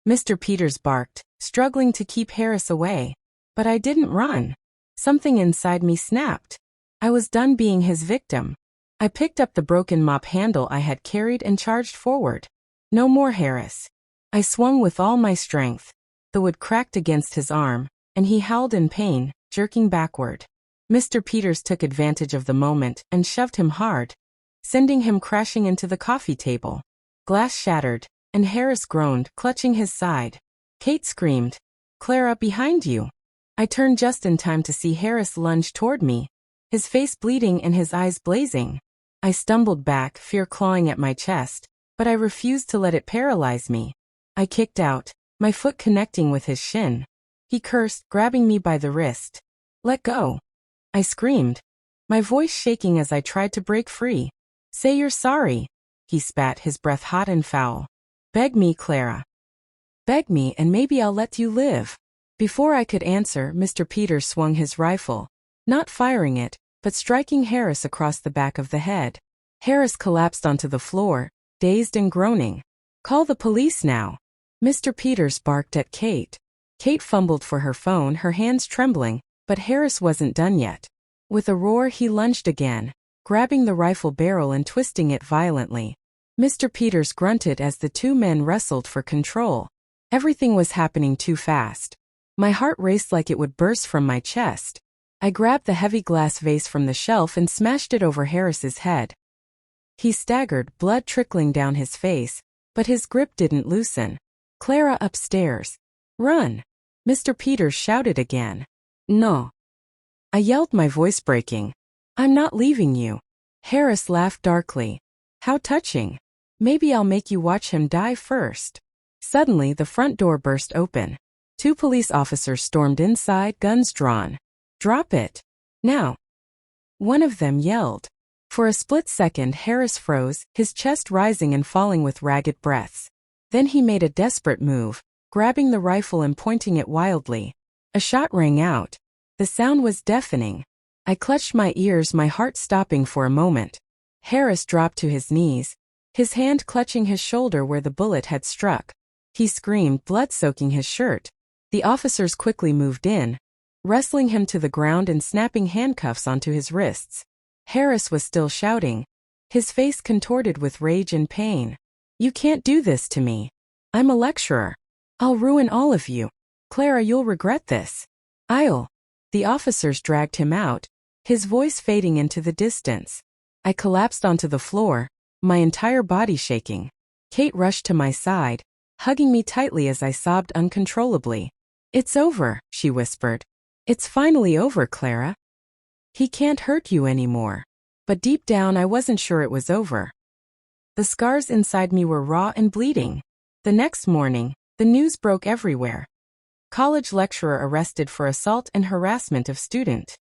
Mr. Peters barked, struggling to keep Harris away. But I didn't run. Something inside me snapped. I was done being his victim. I picked up the broken mop handle I had carried and charged forward. "No more, Harris." I swung with all my strength. The wood cracked against his arm, and he howled in pain, jerking backward. Mr. Peters took advantage of the moment and shoved him hard, sending him crashing into the coffee table. Glass shattered, and Harris groaned, clutching his side. Kate screamed, "Clara, behind you." I turned just in time to see Harris lunge toward me, his face bleeding and his eyes blazing. I stumbled back, fear clawing at my chest, but I refused to let it paralyze me. I kicked out, my foot connecting with his shin. He cursed, grabbing me by the wrist. "Let go," I screamed, my voice shaking as I tried to break free. "Say you're sorry," he spat, his breath hot and foul. "Beg me, Clara. Beg me and maybe I'll let you live." Before I could answer, Mr. Peters swung his rifle, not firing it, but striking Harris across the back of the head. Harris collapsed onto the floor, dazed and groaning. "Call the police now," Mr. Peters barked at Kate. Kate fumbled for her phone, her hands trembling, but Harris wasn't done yet. With a roar, he lunged again, grabbing the rifle barrel and twisting it violently. Mr. Peters grunted as the two men wrestled for control. Everything was happening too fast. My heart raced like it would burst from my chest. I grabbed the heavy glass vase from the shelf and smashed it over Harris's head. He staggered, blood trickling down his face, but his grip didn't loosen. "Clara, upstairs. Run!" Mr. Peters shouted again. "No," I yelled, my voice breaking. "I'm not leaving you." Harris laughed darkly. "How touching. Maybe I'll make you watch him die first." Suddenly, the front door burst open. Two police officers stormed inside, guns drawn. "Drop it. Now," one of them yelled. For a split second, Harris froze, his chest rising and falling with ragged breaths. Then he made a desperate move, grabbing the rifle and pointing it wildly. A shot rang out. The sound was deafening. I clutched my ears, my heart stopping for a moment. Harris dropped to his knees, his hand clutching his shoulder where the bullet had struck. He screamed, blood soaking his shirt. The officers quickly moved in, wrestling him to the ground and snapping handcuffs onto his wrists. Harris was still shouting, his face contorted with rage and pain. "You can't do this to me. I'm a lecturer. I'll ruin all of you. Clara, you'll regret this. I'll." The officers dragged him out, his voice fading into the distance. I collapsed onto the floor, my entire body shaking. Kate rushed to my side, hugging me tightly as I sobbed uncontrollably. "It's over," she whispered. "It's finally over, Clara. He can't hurt you anymore." But deep down I wasn't sure it was over. The scars inside me were raw and bleeding. The next morning, the news broke everywhere. College lecturer arrested for assault and harassment of student.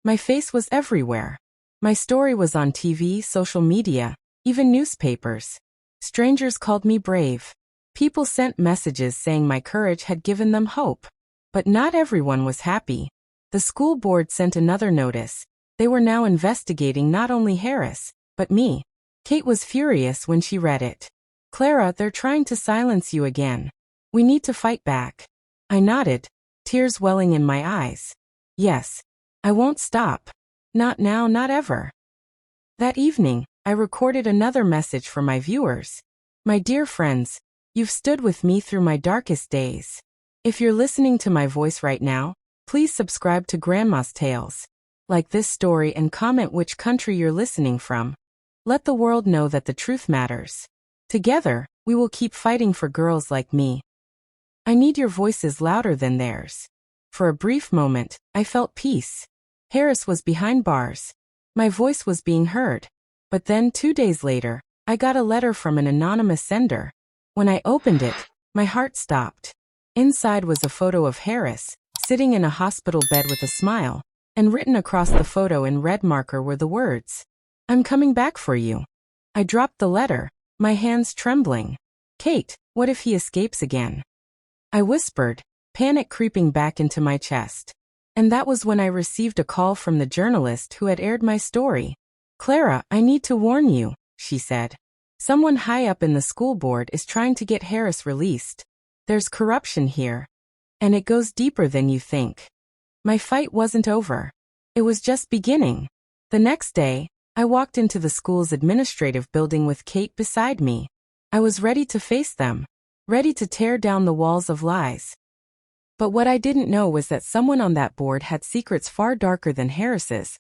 My face was everywhere. My story was on TV, social media, even newspapers. Strangers called me brave. People sent messages saying my courage had given them hope. But not everyone was happy. The school board sent another notice. They were now investigating not only Harris, but me. Kate was furious when she read it. "Clara, they're trying to silence you again. We need to fight back." I nodded, tears welling in my eyes. "Yes. I won't stop. Not now, not ever." That evening, I recorded another message for my viewers. "My dear friends, you've stood with me through my darkest days. If you're listening to my voice right now, please subscribe to Grandma's Tales. Like this story and comment which country you're listening from. Let the world know that the truth matters. Together, we will keep fighting for girls like me. I need your voices louder than theirs." For a brief moment, I felt peace. Harris was behind bars. My voice was being heard. But then 2 days later, I got a letter from an anonymous sender. When I opened it, my heart stopped. Inside was a photo of Harris, sitting in a hospital bed with a smile, and written across the photo in red marker were the words, "I'm coming back for you." I dropped the letter, my hands trembling. "Kate, what if he escapes again?" I whispered, panic creeping back into my chest. And that was when I received a call from the journalist who had aired my story. "Clara, I need to warn you," she said. "Someone high up in the school board is trying to get Harris released. There's corruption here. And it goes deeper than you think." My fight wasn't over. It was just beginning. The next day, I walked into the school's administrative building with Kate beside me. I was ready to face them, ready to tear down the walls of lies. But what I didn't know was that someone on that board had secrets far darker than Harris's,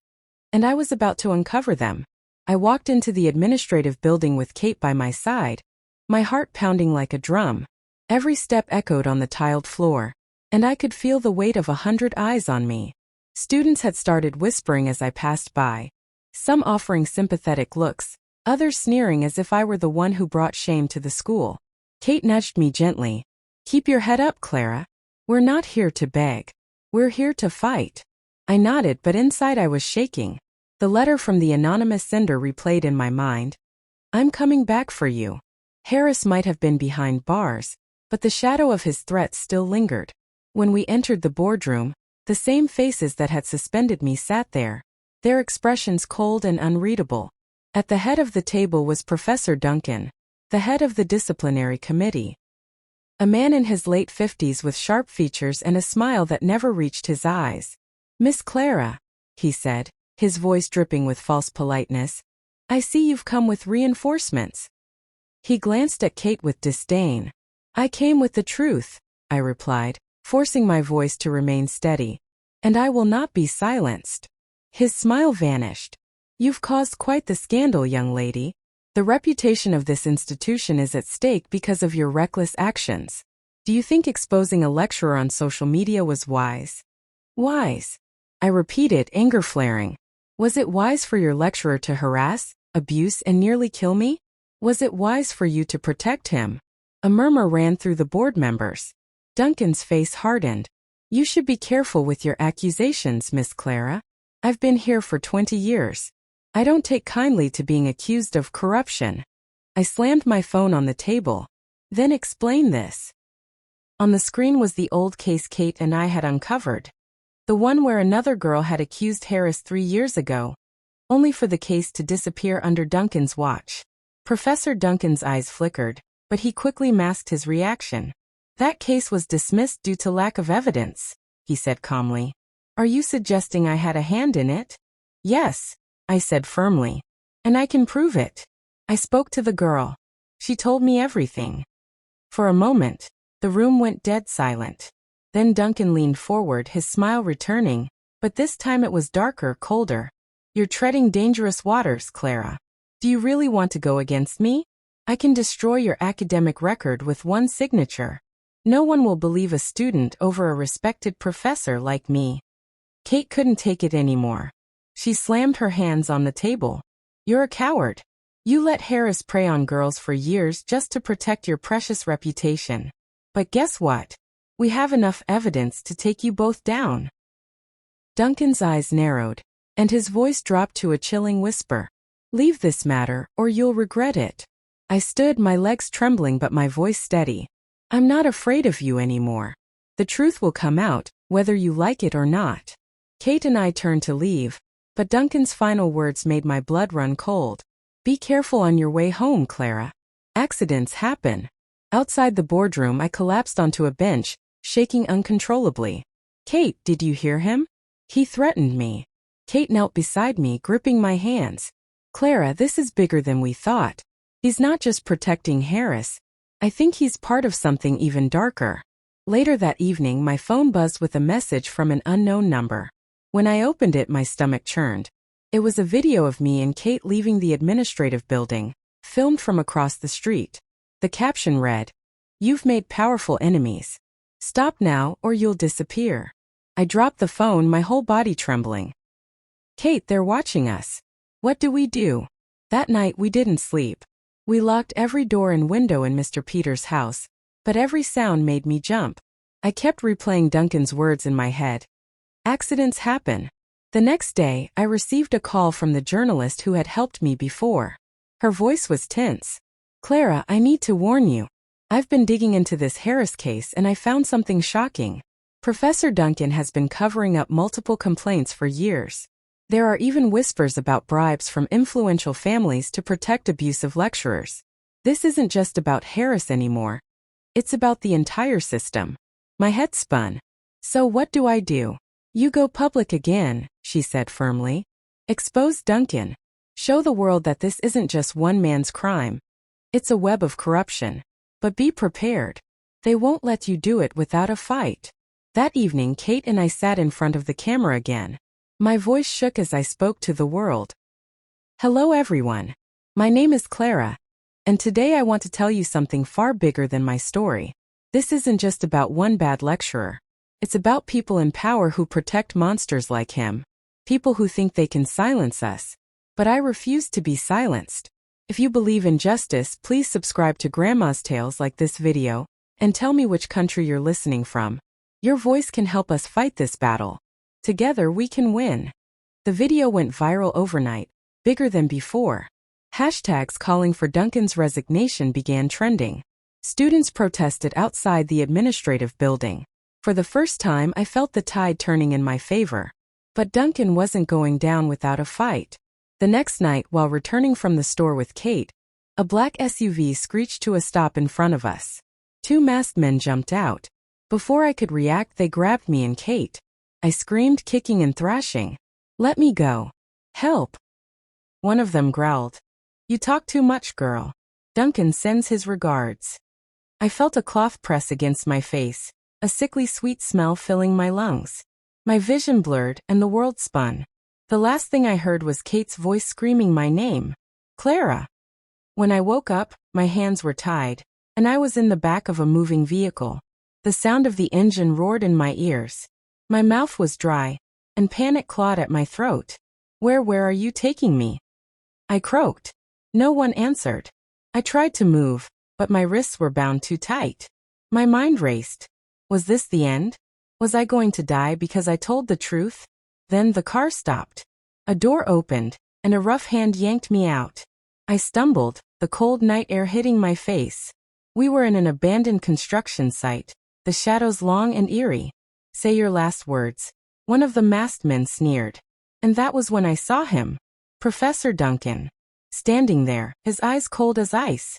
and I was about to uncover them. I walked into the administrative building with Kate by my side, my heart pounding like a drum. Every step echoed on the tiled floor, and I could feel the weight of 100 eyes on me. Students had started whispering as I passed by, some offering sympathetic looks, others sneering as if I were the one who brought shame to the school. Kate nudged me gently. "Keep your head up, Clara. We're not here to beg. We're here to fight." I nodded, but inside I was shaking. The letter from the anonymous sender replayed in my mind. "I'm coming back for you." Harris might have been behind bars, but the shadow of his threats still lingered. When we entered the boardroom, the same faces that had suspended me sat there, their expressions cold and unreadable. At the head of the table was Professor Duncan, the head of the disciplinary committee. A man in his late 50s with sharp features and a smile that never reached his eyes. "Miss Clara," he said, his voice dripping with false politeness, "I see you've come with reinforcements." He glanced at Kate with disdain. "I came with the truth," I replied, forcing my voice to remain steady. "And I will not be silenced." His smile vanished. "You've caused quite the scandal, young lady. The reputation of this institution is at stake because of your reckless actions. Do you think exposing a lecturer on social media was wise?" "Wise?" I repeated, anger flaring. "Was it wise for your lecturer to harass, abuse, and nearly kill me? Was it wise for you to protect him?" A murmur ran through the board members. Duncan's face hardened. "You should be careful with your accusations, Miss Clara. I've been here for 20 years. I don't take kindly to being accused of corruption." I slammed my phone on the table. "Then explain this." On the screen was the old case Kate and I had uncovered. The one where another girl had accused Harris 3 years ago, only for the case to disappear under Duncan's watch. Professor Duncan's eyes flickered, but he quickly masked his reaction. "That case was dismissed due to lack of evidence," he said calmly. Are you suggesting I had a hand in it? Yes, I said firmly. And I can prove it. I spoke to the girl. She told me everything. For a moment, the room went dead silent. Then Duncan leaned forward, his smile returning, but this time it was darker, colder. You're treading dangerous waters, Clara. Do you really want to go against me? I can destroy your academic record with one signature. No one will believe a student over a respected professor like me. Kate couldn't take it anymore. She slammed her hands on the table. You're a coward. You let Harris prey on girls for years just to protect your precious reputation. But guess what? We have enough evidence to take you both down. Duncan's eyes narrowed, and his voice dropped to a chilling whisper. Leave this matter, or you'll regret it. I stood, my legs trembling but my voice steady. I'm not afraid of you anymore. The truth will come out, whether you like it or not. Kate and I turned to leave, but Duncan's final words made my blood run cold. Be careful on your way home, Clara. Accidents happen. Outside the boardroom, I collapsed onto a bench, shaking uncontrollably. Kate, did you hear him? He threatened me. Kate knelt beside me, gripping my hands. Clara, this is bigger than we thought. He's not just protecting Harris. I think he's part of something even darker. Later that evening, my phone buzzed with a message from an unknown number. When I opened it, my stomach churned. It was a video of me and Kate leaving the administrative building, filmed from across the street. The caption read, "You've made powerful enemies. Stop now or you'll disappear." I dropped the phone, my whole body trembling. Kate, they're watching us. What do we do? That night we didn't sleep. We locked every door and window in Mr. Peters' house, but every sound made me jump. I kept replaying Duncan's words in my head. Accidents happen. The next day, I received a call from the journalist who had helped me before. Her voice was tense. Clara, I need to warn you. I've been digging into this Harris case and I found something shocking. Professor Duncan has been covering up multiple complaints for years. There are even whispers about bribes from influential families to protect abusive lecturers. This isn't just about Harris anymore. It's about the entire system. My head spun. So what do I do? You go public again, she said firmly. Expose Duncan. Show the world that this isn't just one man's crime. It's a web of corruption. But be prepared. They won't let you do it without a fight. That evening, Kate and I sat in front of the camera again. My voice shook as I spoke to the world. Hello everyone. My name is Clara, and today I want to tell you something far bigger than my story. This isn't just about one bad lecturer. It's about people in power who protect monsters like him. People who think they can silence us. But I refuse to be silenced. If you believe in justice, please subscribe to Grandma's Tales like this video, and tell me which country you're listening from. Your voice can help us fight this battle. Together we can win. The video went viral overnight, bigger than before. Hashtags calling for Duncan's resignation began trending. Students protested outside the administrative building. For the first time, I felt the tide turning in my favor. But Duncan wasn't going down without a fight. The next night, while returning from the store with Kate, a black SUV screeched to a stop in front of us. Two masked men jumped out. Before I could react, they grabbed me and Kate. I screamed, kicking and thrashing. Let me go. Help. One of them growled. You talk too much, girl. Duncan sends his regards. I felt a cloth press against my face, a sickly sweet smell filling my lungs. My vision blurred and the world spun. The last thing I heard was Kate's voice screaming my name. Clara. When I woke up, my hands were tied, and I was in the back of a moving vehicle. The sound of the engine roared in my ears. My mouth was dry, and panic clawed at my throat. Where are you taking me? I croaked. No one answered. I tried to move, but my wrists were bound too tight. My mind raced. Was this the end? Was I going to die because I told the truth? Then the car stopped. A door opened, and a rough hand yanked me out. I stumbled, the cold night air hitting my face. We were in an abandoned construction site, the shadows long and eerie. Say your last words. One of the masked men sneered. And that was when I saw him. Professor Duncan. Standing there, his eyes cold as ice.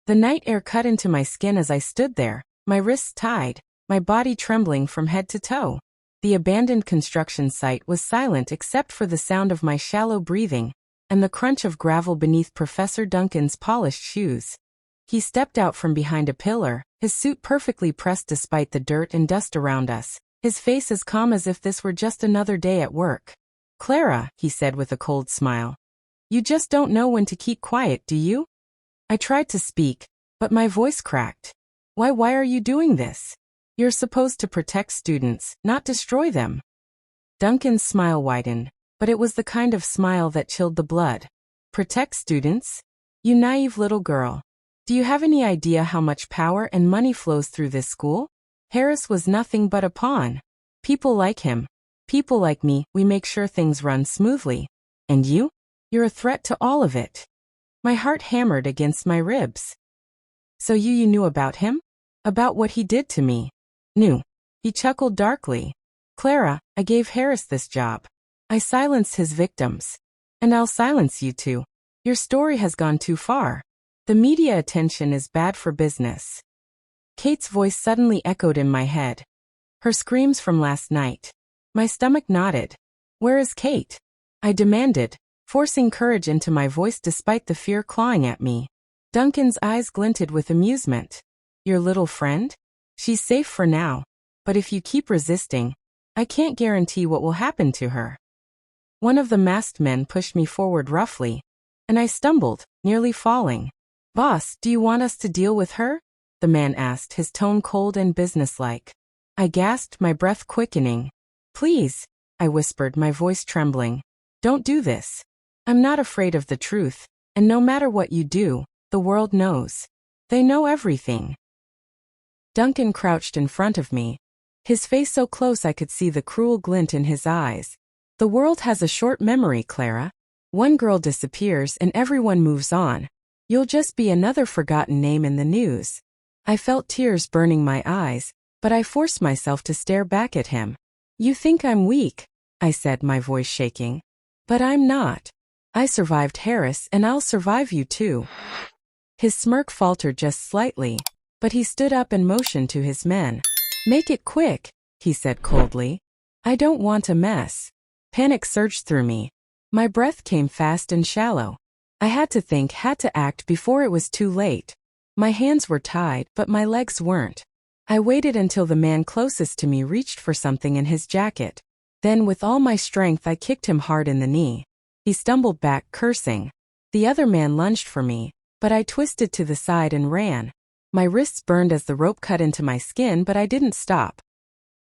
The night air cut into my skin as I stood there, my wrists tied, my body trembling from head to toe. The abandoned construction site was silent except for the sound of my shallow breathing and the crunch of gravel beneath Professor Duncan's polished shoes. He stepped out from behind a pillar, his suit perfectly pressed despite the dirt and dust around us, his face as calm as if this were just another day at work. "Clara," he said with a cold smile. "You just don't know when to keep quiet, do you?" I tried to speak, but my voice cracked. Why are you doing this? You're supposed to protect students, not destroy them." Duncan's smile widened, but it was the kind of smile that chilled the blood. "Protect students? You naive little girl. Do you have any idea how much power and money flows through this school? Harris was nothing but a pawn. People like him, people like me, we make sure things run smoothly. And you? You're a threat to all of it." My heart hammered against my ribs. "So you knew about him? About what he did to me?" "Knew." He chuckled darkly. "Clara, I gave Harris this job. I silenced his victims. And I'll silence you too. Your story has gone too far. The media attention is bad for business." Kate's voice suddenly echoed in my head. Her screams from last night. My stomach knotted. "Where is Kate?" I demanded, forcing courage into my voice despite the fear clawing at me. Duncan's eyes glinted with amusement. "Your little friend? She's safe for now. But if you keep resisting, I can't guarantee what will happen to her." One of the masked men pushed me forward roughly, and I stumbled, nearly falling. "Boss, do you want us to deal with her?" the man asked, his tone cold and businesslike. I gasped, my breath quickening. "Please," I whispered, my voice trembling. "Don't do this. I'm not afraid of the truth, and no matter what you do, the world knows. They know everything." Duncan crouched in front of me, his face so close I could see the cruel glint in his eyes. "The world has a short memory, Clara. One girl disappears and everyone moves on. You'll just be another forgotten name in the news." I felt tears burning my eyes, but I forced myself to stare back at him. "You think I'm weak," I said, my voice shaking. "But I'm not. I survived Harris and I'll survive you too." His smirk faltered just slightly, but he stood up and motioned to his men. "Make it quick," he said coldly. "I don't want a mess." Panic surged through me. My breath came fast and shallow. I had to think, had to act before it was too late. My hands were tied, but my legs weren't. I waited until the man closest to me reached for something in his jacket. Then with all my strength I kicked him hard in the knee. He stumbled back, cursing. The other man lunged for me, but I twisted to the side and ran. My wrists burned as the rope cut into my skin, but I didn't stop.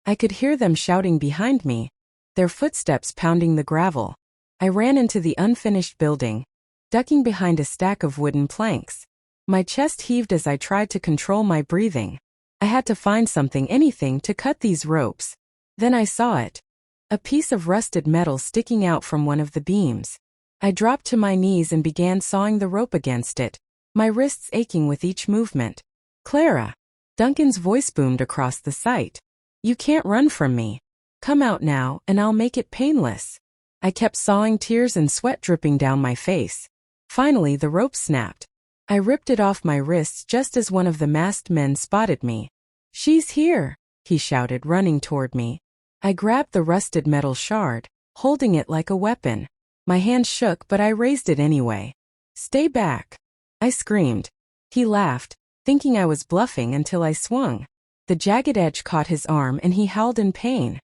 I could hear them shouting behind me, their footsteps pounding the gravel. I ran into the unfinished building, ducking behind a stack of wooden planks. My chest heaved as I tried to control my breathing. I had to find something, anything, to cut these ropes. Then I saw it. A piece of rusted metal sticking out from one of the beams. I dropped to my knees and began sawing the rope against it, my wrists aching with each movement. "Clara!" Duncan's voice boomed across the site. "You can't run from me. Come out now, and I'll make it painless." I kept sawing, tears and sweat dripping down my face. Finally, the rope snapped. I ripped it off my wrists just as one of the masked men spotted me. "She's here!" he shouted, running toward me. I grabbed the rusted metal shard, holding it like a weapon. My hand shook, but I raised it anyway. "Stay back!" I screamed. He laughed, thinking I was bluffing, until I swung. The jagged edge caught his arm and he howled in pain.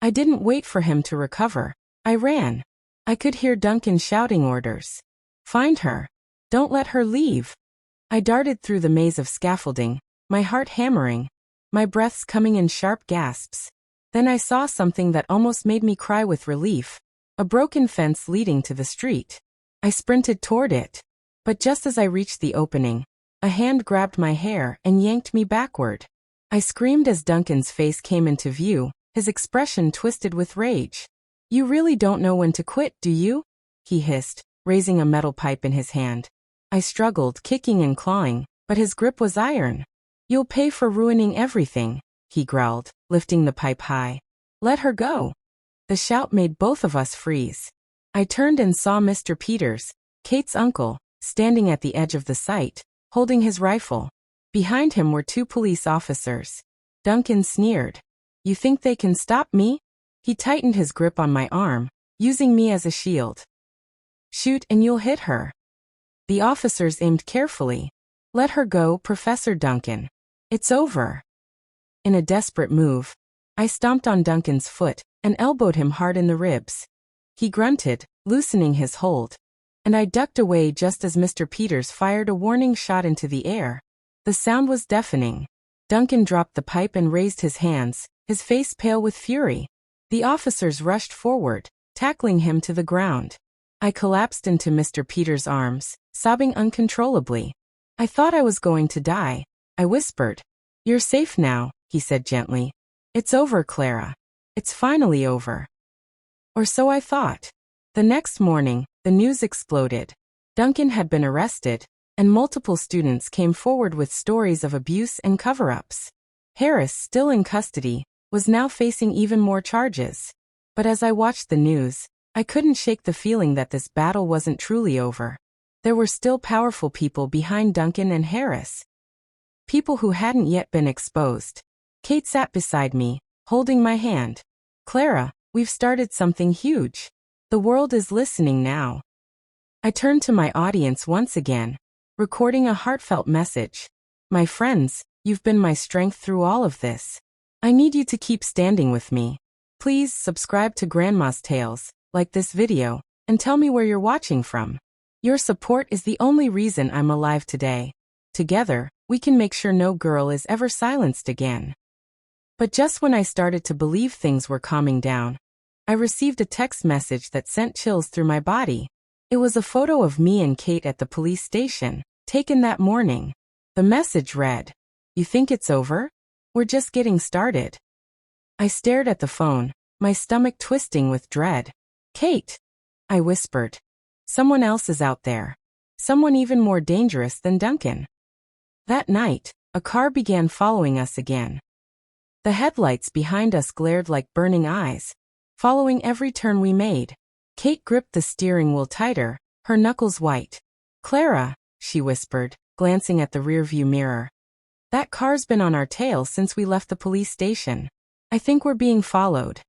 I didn't wait for him to recover. I ran. I could hear Duncan shouting orders. "Find her. Don't let her leave." I darted through the maze of scaffolding, my heart hammering, my breaths coming in sharp gasps. Then I saw something that almost made me cry with relief. A broken fence leading to the street. I sprinted toward it. But just as I reached the opening, a hand grabbed my hair and yanked me backward. I screamed as Duncan's face came into view, his expression twisted with rage. "You really don't know when to quit, do you?" he hissed, raising a metal pipe in his hand. I struggled, kicking and clawing, but his grip was iron. "You'll pay for ruining everything," he growled, lifting the pipe high. "Let her go." The shout made both of us freeze. I turned and saw Mr. Peters, Kate's uncle, standing at the edge of the site, holding his rifle. Behind him were two police officers. Duncan sneered. You think they can stop me? He tightened his grip on my arm, using me as a shield. Shoot and you'll hit her. The officers aimed carefully. Let her go, Professor Duncan. It's over. In a desperate move, I stomped on Duncan's foot and elbowed him hard in the ribs. He grunted, loosening his hold, and I ducked away just as Mr. Peters fired a warning shot into the air. The sound was deafening. Duncan dropped the pipe and raised his hands, his face pale with fury. The officers rushed forward, tackling him to the ground. I collapsed into Mr. Peters' arms, sobbing uncontrollably. I thought I was going to die. I whispered. You're safe now, he said gently. It's over, Clara. It's finally over. Or so I thought. The next morning, the news exploded. Duncan had been arrested, and multiple students came forward with stories of abuse and cover-ups. Harris, still in custody, was now facing even more charges. But as I watched the news, I couldn't shake the feeling that this battle wasn't truly over. There were still powerful people behind Duncan and Harris. People who hadn't yet been exposed. Kate sat beside me, holding my hand. Clara, we've started something huge. The world is listening now. I turned to my audience once again, recording a heartfelt message. My friends, you've been my strength through all of this. I need you to keep standing with me. Please subscribe to Grandma's Tales, like this video, and tell me where you're watching from. Your support is the only reason I'm alive today. Together, we can make sure no girl is ever silenced again. But just when I started to believe things were calming down, I received a text message that sent chills through my body. It was a photo of me and Kate at the police station, taken that morning. The message read, "You think it's over? We're just getting started." I stared at the phone, my stomach twisting with dread. Kate, I whispered. Someone else is out there. Someone even more dangerous than Duncan. That night, a car began following us again. The headlights behind us glared like burning eyes, following every turn we made. Kate gripped the steering wheel tighter, her knuckles white. Clara, she whispered, glancing at the rearview mirror. That car's been on our tail since we left the police station. I think we're being followed.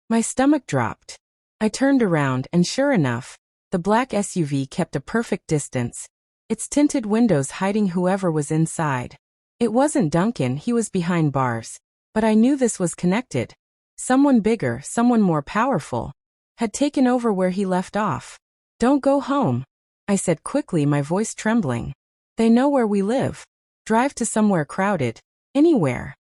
My stomach dropped. I turned around and sure enough, the black SUV kept a perfect distance, its tinted windows hiding whoever was inside. It wasn't Duncan, he was behind bars. But I knew this was connected. Someone bigger, someone more powerful, had taken over where he left off. Don't go home, I said quickly, my voice trembling. They know where we live. Drive to somewhere crowded. Anywhere.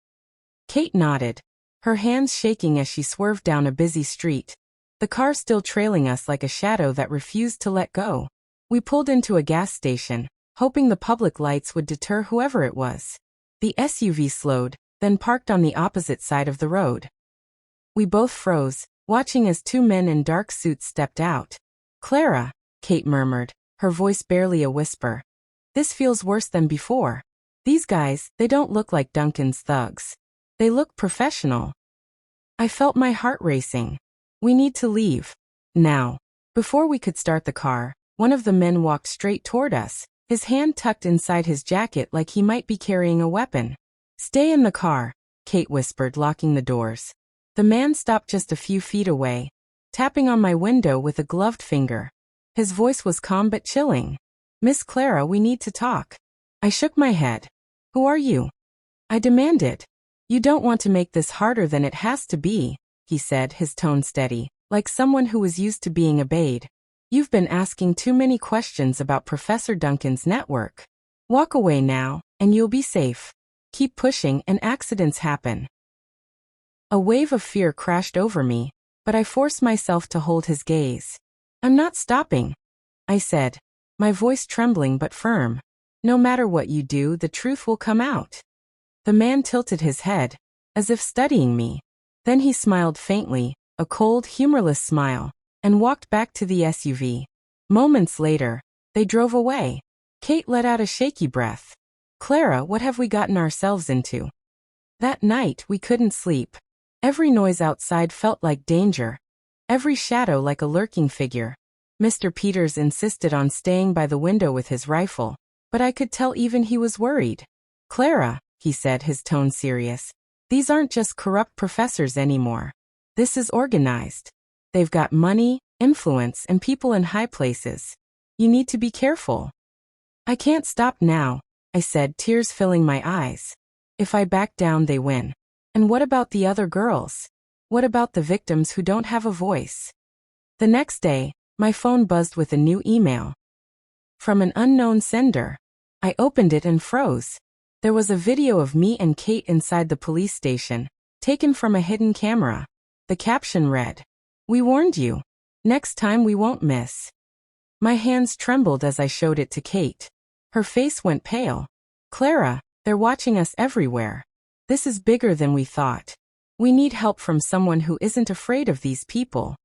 Kate nodded, her hands shaking as she swerved down a busy street. The car still trailing us like a shadow that refused to let go. We pulled into a gas station, hoping the public lights would deter whoever it was. The SUV slowed, then parked on the opposite side of the road. We both froze, watching as two men in dark suits stepped out. Clara, Kate murmured, her voice barely a whisper. This feels worse than before. These guys, they don't look like Duncan's thugs. They look professional. I felt my heart racing. We need to leave. Now. Before we could start the car, one of the men walked straight toward us, his hand tucked inside his jacket like he might be carrying a weapon. Stay in the car, Kate whispered, locking the doors. The man stopped just a few feet away, tapping on my window with a gloved finger. His voice was calm but chilling. Miss Clara, we need to talk. I shook my head. Who are you? I demanded. You don't want to make this harder than it has to be, he said, his tone steady, like someone who was used to being obeyed. You've been asking too many questions about Professor Duncan's network. Walk away now, and you'll be safe. Keep pushing and accidents happen. A wave of fear crashed over me, but I forced myself to hold his gaze. I'm not stopping, I said, my voice trembling but firm. No matter what you do, the truth will come out. The man tilted his head, as if studying me. Then he smiled faintly, a cold, humorless smile, and walked back to the SUV. Moments later, they drove away. Kate let out a shaky breath. Clara, what have we gotten ourselves into? That night, we couldn't sleep. Every noise outside felt like danger. Every shadow like a lurking figure. Mr. Peters insisted on staying by the window with his rifle, but I could tell even he was worried. Clara, he said, his tone serious, These aren't just corrupt professors anymore. This is organized. They've got money, influence, and people in high places. You need to be careful. I can't stop now, I said, tears filling my eyes. If I back down, they win. And what about the other girls? What about the victims who don't have a voice? The next day, my phone buzzed with a new email. From an unknown sender. I opened it and froze. There was a video of me and Kate inside the police station, taken from a hidden camera. The caption read, "We warned you. Next time we won't miss." My hands trembled as I showed it to Kate. Her face went pale. "Clara, they're watching us everywhere. This is bigger than we thought. We need help from someone who isn't afraid of these people."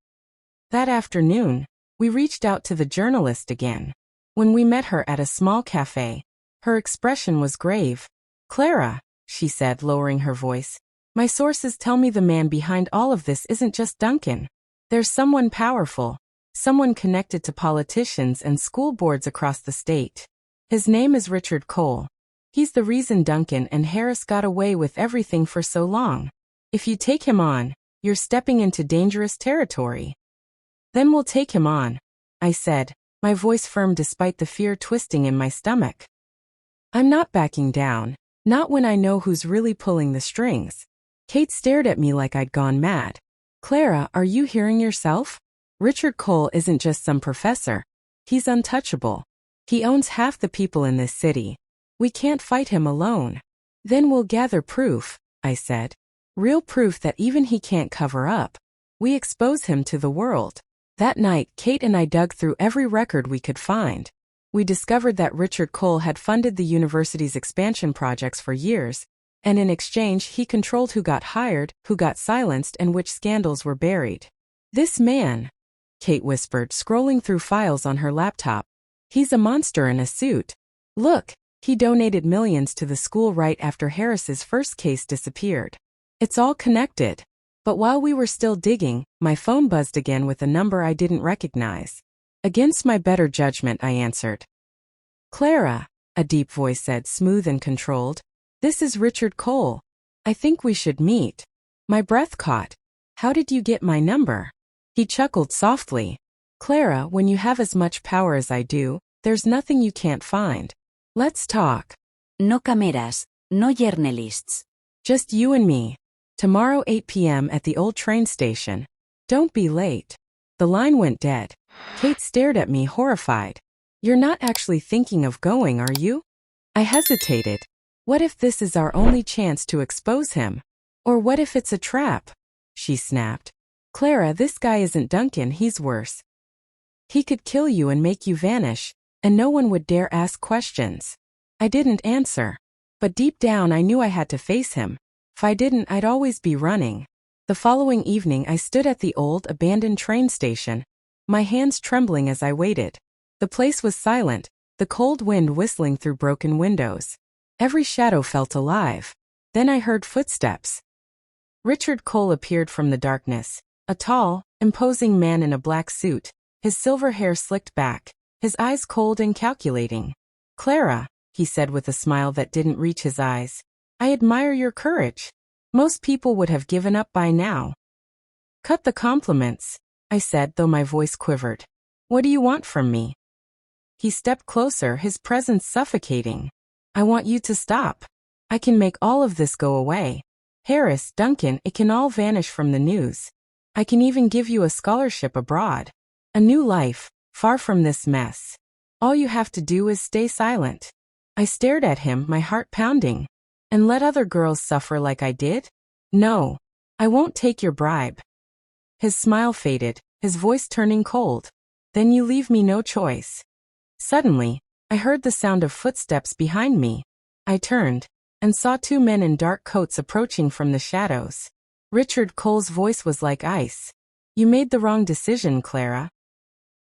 That afternoon, we reached out to the journalist again. When we met her at a small cafe, her expression was grave. "Clara," she said, lowering her voice, "my sources tell me the man behind all of this isn't just Duncan. There's someone powerful, someone connected to politicians and school boards across the state. His name is Richard Cole. He's the reason Duncan and Harris got away with everything for so long. If you take him on, you're stepping into dangerous territory." "Then we'll take him on," I said, my voice firm despite the fear twisting in my stomach. "I'm not backing down, not when I know who's really pulling the strings." Kate stared at me like I'd gone mad. "Clara, are you hearing yourself? Richard Cole isn't just some professor. He's untouchable. He owns half the people in this city. We can't fight him alone." "Then we'll gather proof," I said. "Real proof that even he can't cover up. We expose him to the world." That night, Kate and I dug through every record we could find. We discovered that Richard Cole had funded the university's expansion projects for years, and in exchange he controlled who got hired, who got silenced, and which scandals were buried. "This man," Kate whispered, scrolling through files on her laptop. "He's a monster in a suit. Look, he donated millions to the school right after Harris's first case disappeared. It's all connected." But while we were still digging, my phone buzzed again with a number I didn't recognize. Against my better judgment, I answered. "Clara," a deep voice said, smooth and controlled. "This is Richard Cole. I think we should meet." My breath caught. "How did you get my number?" He chuckled softly. "Clara, when you have as much power as I do, there's nothing you can't find. Let's talk." No cameras, no journalists. "Just you and me. Tomorrow 8 p.m. at the old train station. Don't be late." The line went dead. Kate stared at me, horrified. "You're not actually thinking of going, are you?" I hesitated. What if this is our only chance to expose him? Or what if it's a trap? She snapped. "Clara, this guy isn't Duncan, he's worse. He could kill you and make you vanish, and no one would dare ask questions." I didn't answer. But deep down I knew I had to face him. If I didn't, I'd always be running. The following evening I stood at the old, abandoned train station, my hands trembling as I waited. The place was silent, the cold wind whistling through broken windows. Every shadow felt alive. Then I heard footsteps. Richard Cole appeared from the darkness, a tall, imposing man in a black suit, his silver hair slicked back, his eyes cold and calculating. "Clara," he said with a smile that didn't reach his eyes, "I admire your courage. Most people would have given up by now." "Cut the compliments," I said, though my voice quivered. "What do you want from me?" He stepped closer, his presence suffocating. "I want you to stop. I can make all of this go away. Harris, Duncan, it can all vanish from the news. I can even give you a scholarship abroad. A new life, far from this mess. All you have to do is stay silent." I stared at him, my heart pounding. "And let other girls suffer like I did? No. I won't take your bribe." His smile faded, his voice turning cold. "Then you leave me no choice." Suddenly, I heard the sound of footsteps behind me. I turned, and saw two men in dark coats approaching from the shadows. Richard Cole's voice was like ice. "You made the wrong decision, Clara.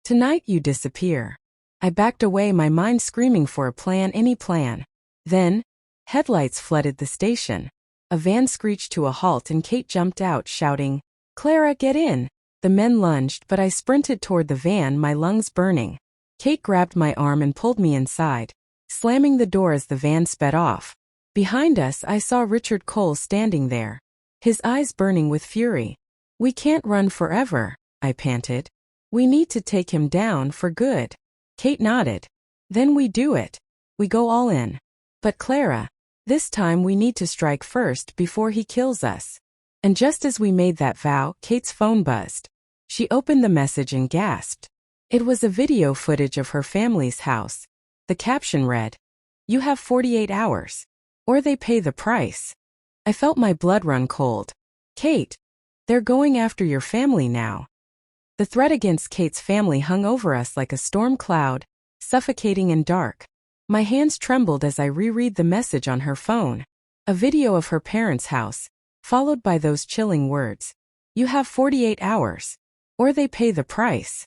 Tonight you disappear." I backed away, my mind screaming for a plan, any plan. Then, headlights flooded the station. A van screeched to a halt and Kate jumped out, shouting, "Clara, get in!" The men lunged, but I sprinted toward the van, my lungs burning. Kate grabbed my arm and pulled me inside, slamming the door as the van sped off. Behind us, I saw Richard Cole standing there, his eyes burning with fury. "We can't run forever," I panted. "We need to take him down for good." Kate nodded. "Then we do it. We go all in. But Clara, this time we need to strike first before he kills us." And just as we made that vow, Kate's phone buzzed. She opened the message and gasped. It was a video footage of her family's house. The caption read, "You have 48 hours. Or they pay the price." I felt my blood run cold. "Kate, they're going after your family now." The threat against Kate's family hung over us like a storm cloud, suffocating and dark. My hands trembled as I reread the message on her phone. A video of her parents' house, followed by those chilling words. "You have 48 hours. Or they pay the price."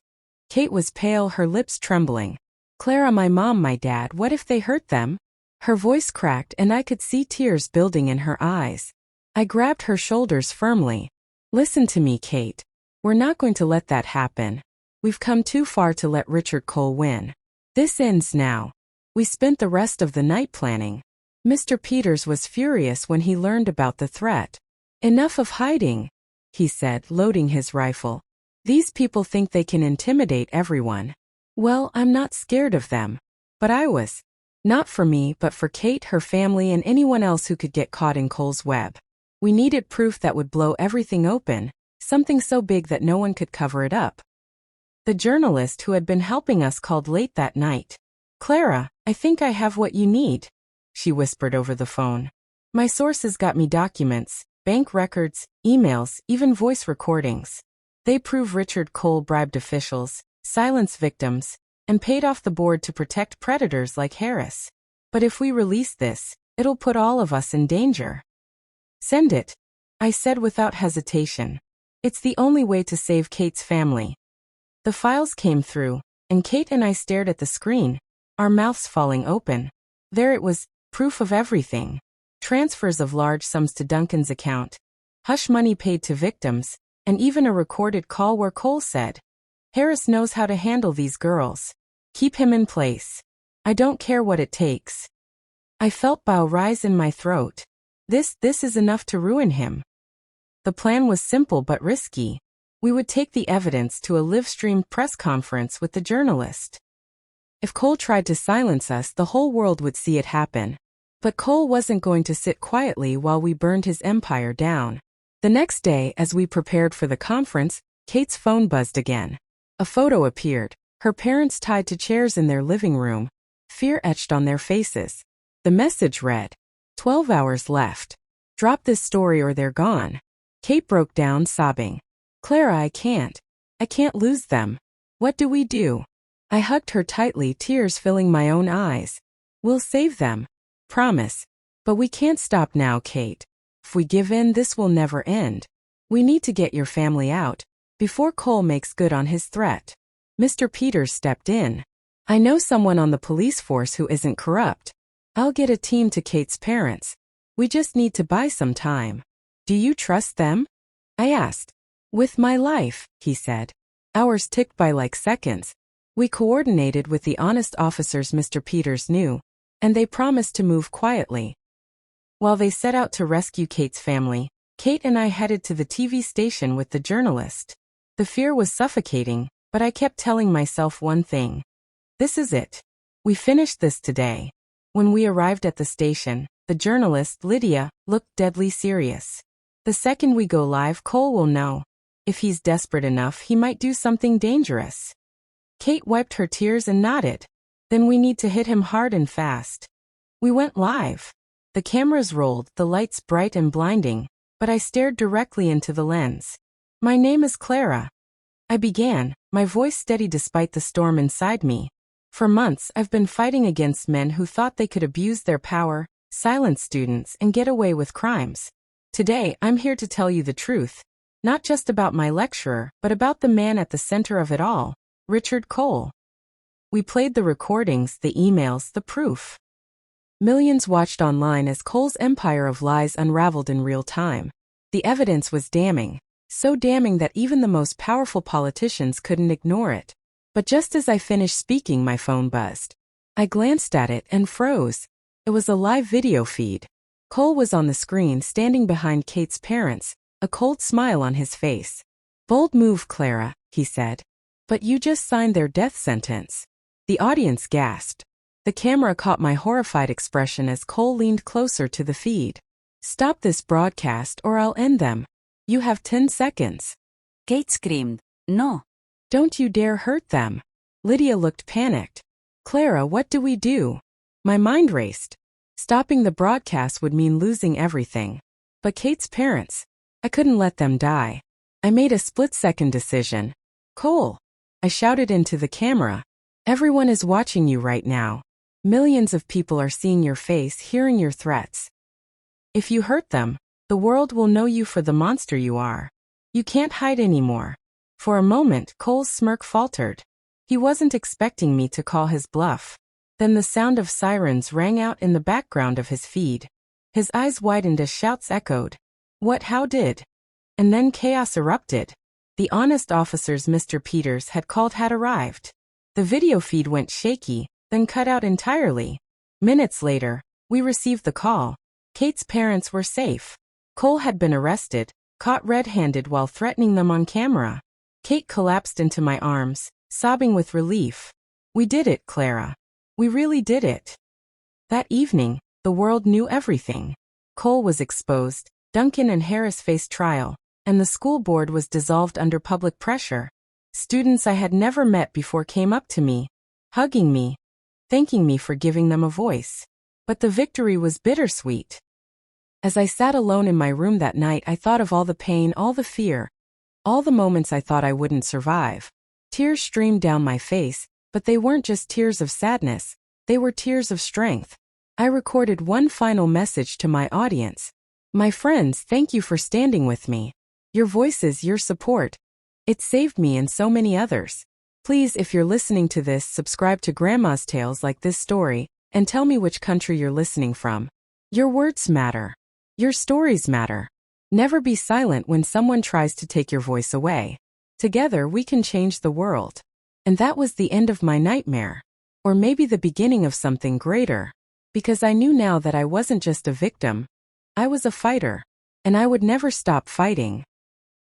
Kate was pale, her lips trembling. "Clara, my mom, my dad, what if they hurt them?" Her voice cracked and I could see tears building in her eyes. I grabbed her shoulders firmly. "Listen to me, Kate. We're not going to let that happen. We've come too far to let Richard Cole win. This ends now." We spent the rest of the night planning. Mr. Peters was furious when he learned about the threat. "Enough of hiding," he said, loading his rifle. "These people think they can intimidate everyone." Well, I'm not scared of them. But I was. Not for me, but for Kate, her family, and anyone else who could get caught in Cole's web. We needed proof that would blow everything open, something so big that no one could cover it up. The journalist who had been helping us called late that night. "Clara, I think I have what you need," she whispered over the phone. "My sources got me documents, bank records, emails, even voice recordings. They prove Richard Cole bribed officials, silenced victims, and paid off the board to protect predators like Harris. But if we release this, it'll put all of us in danger." "Send it," I said without hesitation. "It's the only way to save Kate's family." The files came through, and Kate and I stared at the screen, our mouths falling open. There it was, proof of everything. Transfers of large sums to Duncan's account, hush money paid to victims, and even a recorded call where Cole said, "Harris knows how to handle these girls. Keep him in place. I don't care what it takes." I felt bile rise in my throat. This is enough to ruin him. The plan was simple but risky. We would take the evidence to a live-streamed press conference with the journalist. If Cole tried to silence us, the whole world would see it happen. But Cole wasn't going to sit quietly while we burned his empire down. The next day, as we prepared for the conference, Kate's phone buzzed again. A photo appeared, her parents tied to chairs in their living room, fear etched on their faces. The message read, 12 hours left. Drop this story or they're gone. Kate broke down, sobbing. "Clara, I can't lose them. What do we do?" I hugged her tightly, tears filling my own eyes. "We'll save them. Promise. But we can't stop now, Kate. If we give in, this will never end. We need to get your family out before Cole makes good on his threat." Mr. Peters stepped in. "I know someone on the police force who isn't corrupt. I'll get a team to Kate's parents. We just need to buy some time." "Do you trust them?" I asked. "With my life," he said. Hours ticked by like seconds. We coordinated with the honest officers Mr. Peters knew, and they promised to move quietly. While they set out to rescue Kate's family, Kate and I headed to the TV station with the journalist. The fear was suffocating, but I kept telling myself one thing. This is it. We finished this today. When we arrived at the station, the journalist, Lydia, looked deadly serious. The second we go live, Cole will know. If he's desperate enough, he might do something dangerous. Kate wiped her tears and nodded. Then we need to hit him hard and fast. We went live. The cameras rolled, the lights bright and blinding, but I stared directly into the lens. "My name is Clara," I began, my voice steady despite the storm inside me. "For months, I've been fighting against men who thought they could abuse their power, silence students, and get away with crimes. Today, I'm here to tell you the truth. Not just about my lecturer, but about the man at the center of it all, Richard Cole." We played the recordings, the emails, the proof. Millions watched online as Cole's empire of lies unraveled in real time. The evidence was damning, so damning that even the most powerful politicians couldn't ignore it. But just as I finished speaking, my phone buzzed. I glanced at it and froze. It was a live video feed. Cole was on the screen standing behind Kate's parents, a cold smile on his face. "Bold move, Clara," he said. "But you just signed their death sentence." The audience gasped. The camera caught my horrified expression as Cole leaned closer to the feed. "Stop this broadcast or I'll end them. You have 10 seconds. Kate screamed, "No." Don't you dare hurt them." Lydia looked panicked. "Clara, what do we do?" My mind raced. Stopping the broadcast would mean losing everything. But Kate's parents, I couldn't let them die. I made a split-second decision. "Cole," I shouted into the camera. "Everyone is watching you right now. Millions of people are seeing your face, hearing your threats. If you hurt them, the world will know you for the monster you are. You can't hide anymore." For a moment, Cole's smirk faltered. He wasn't expecting me to call his bluff. Then the sound of sirens rang out in the background of his feed. His eyes widened as shouts echoed. "What? How did?" And then chaos erupted. The honest officers Mr. Peters had called had arrived. The video feed went shaky, then cut out entirely. Minutes later, we received the call. Kate's parents were safe. Cole had been arrested, caught red-handed while threatening them on camera. Kate collapsed into my arms, sobbing with relief. "We did it, Clara. We really did it." That evening, the world knew everything. Cole was exposed, Duncan and Harris faced trial, and the school board was dissolved under public pressure. Students I had never met before came up to me, hugging me, thanking me for giving them a voice. But the victory was bittersweet. As I sat alone in my room that night, I thought of all the pain, all the fear, all the moments I thought I wouldn't survive. Tears streamed down my face, but they weren't just tears of sadness, they were tears of strength. I recorded one final message to my audience. "My friends, thank you for standing with me. Your voices, your support. It saved me and so many others. Please, if you're listening to this, subscribe to Grandma's Tales like this story, and tell me which country you're listening from. Your words matter. Your stories matter. Never be silent when someone tries to take your voice away. Together we can change the world." And that was the end of my nightmare. Or maybe the beginning of something greater. Because I knew now that I wasn't just a victim. I was a fighter. And I would never stop fighting.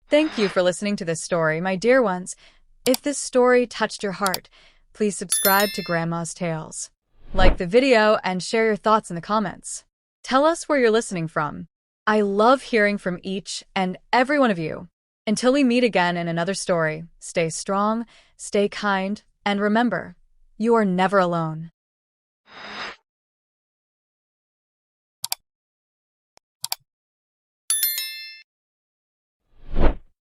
Thank you for listening to this story, my dear ones. If this story touched your heart, please subscribe to Grandma's Tales. Like the video and share your thoughts in the comments. Tell us where you're listening from. I love hearing from each and every one of you. Until we meet again in another story, stay strong, stay kind, and remember, you are never alone.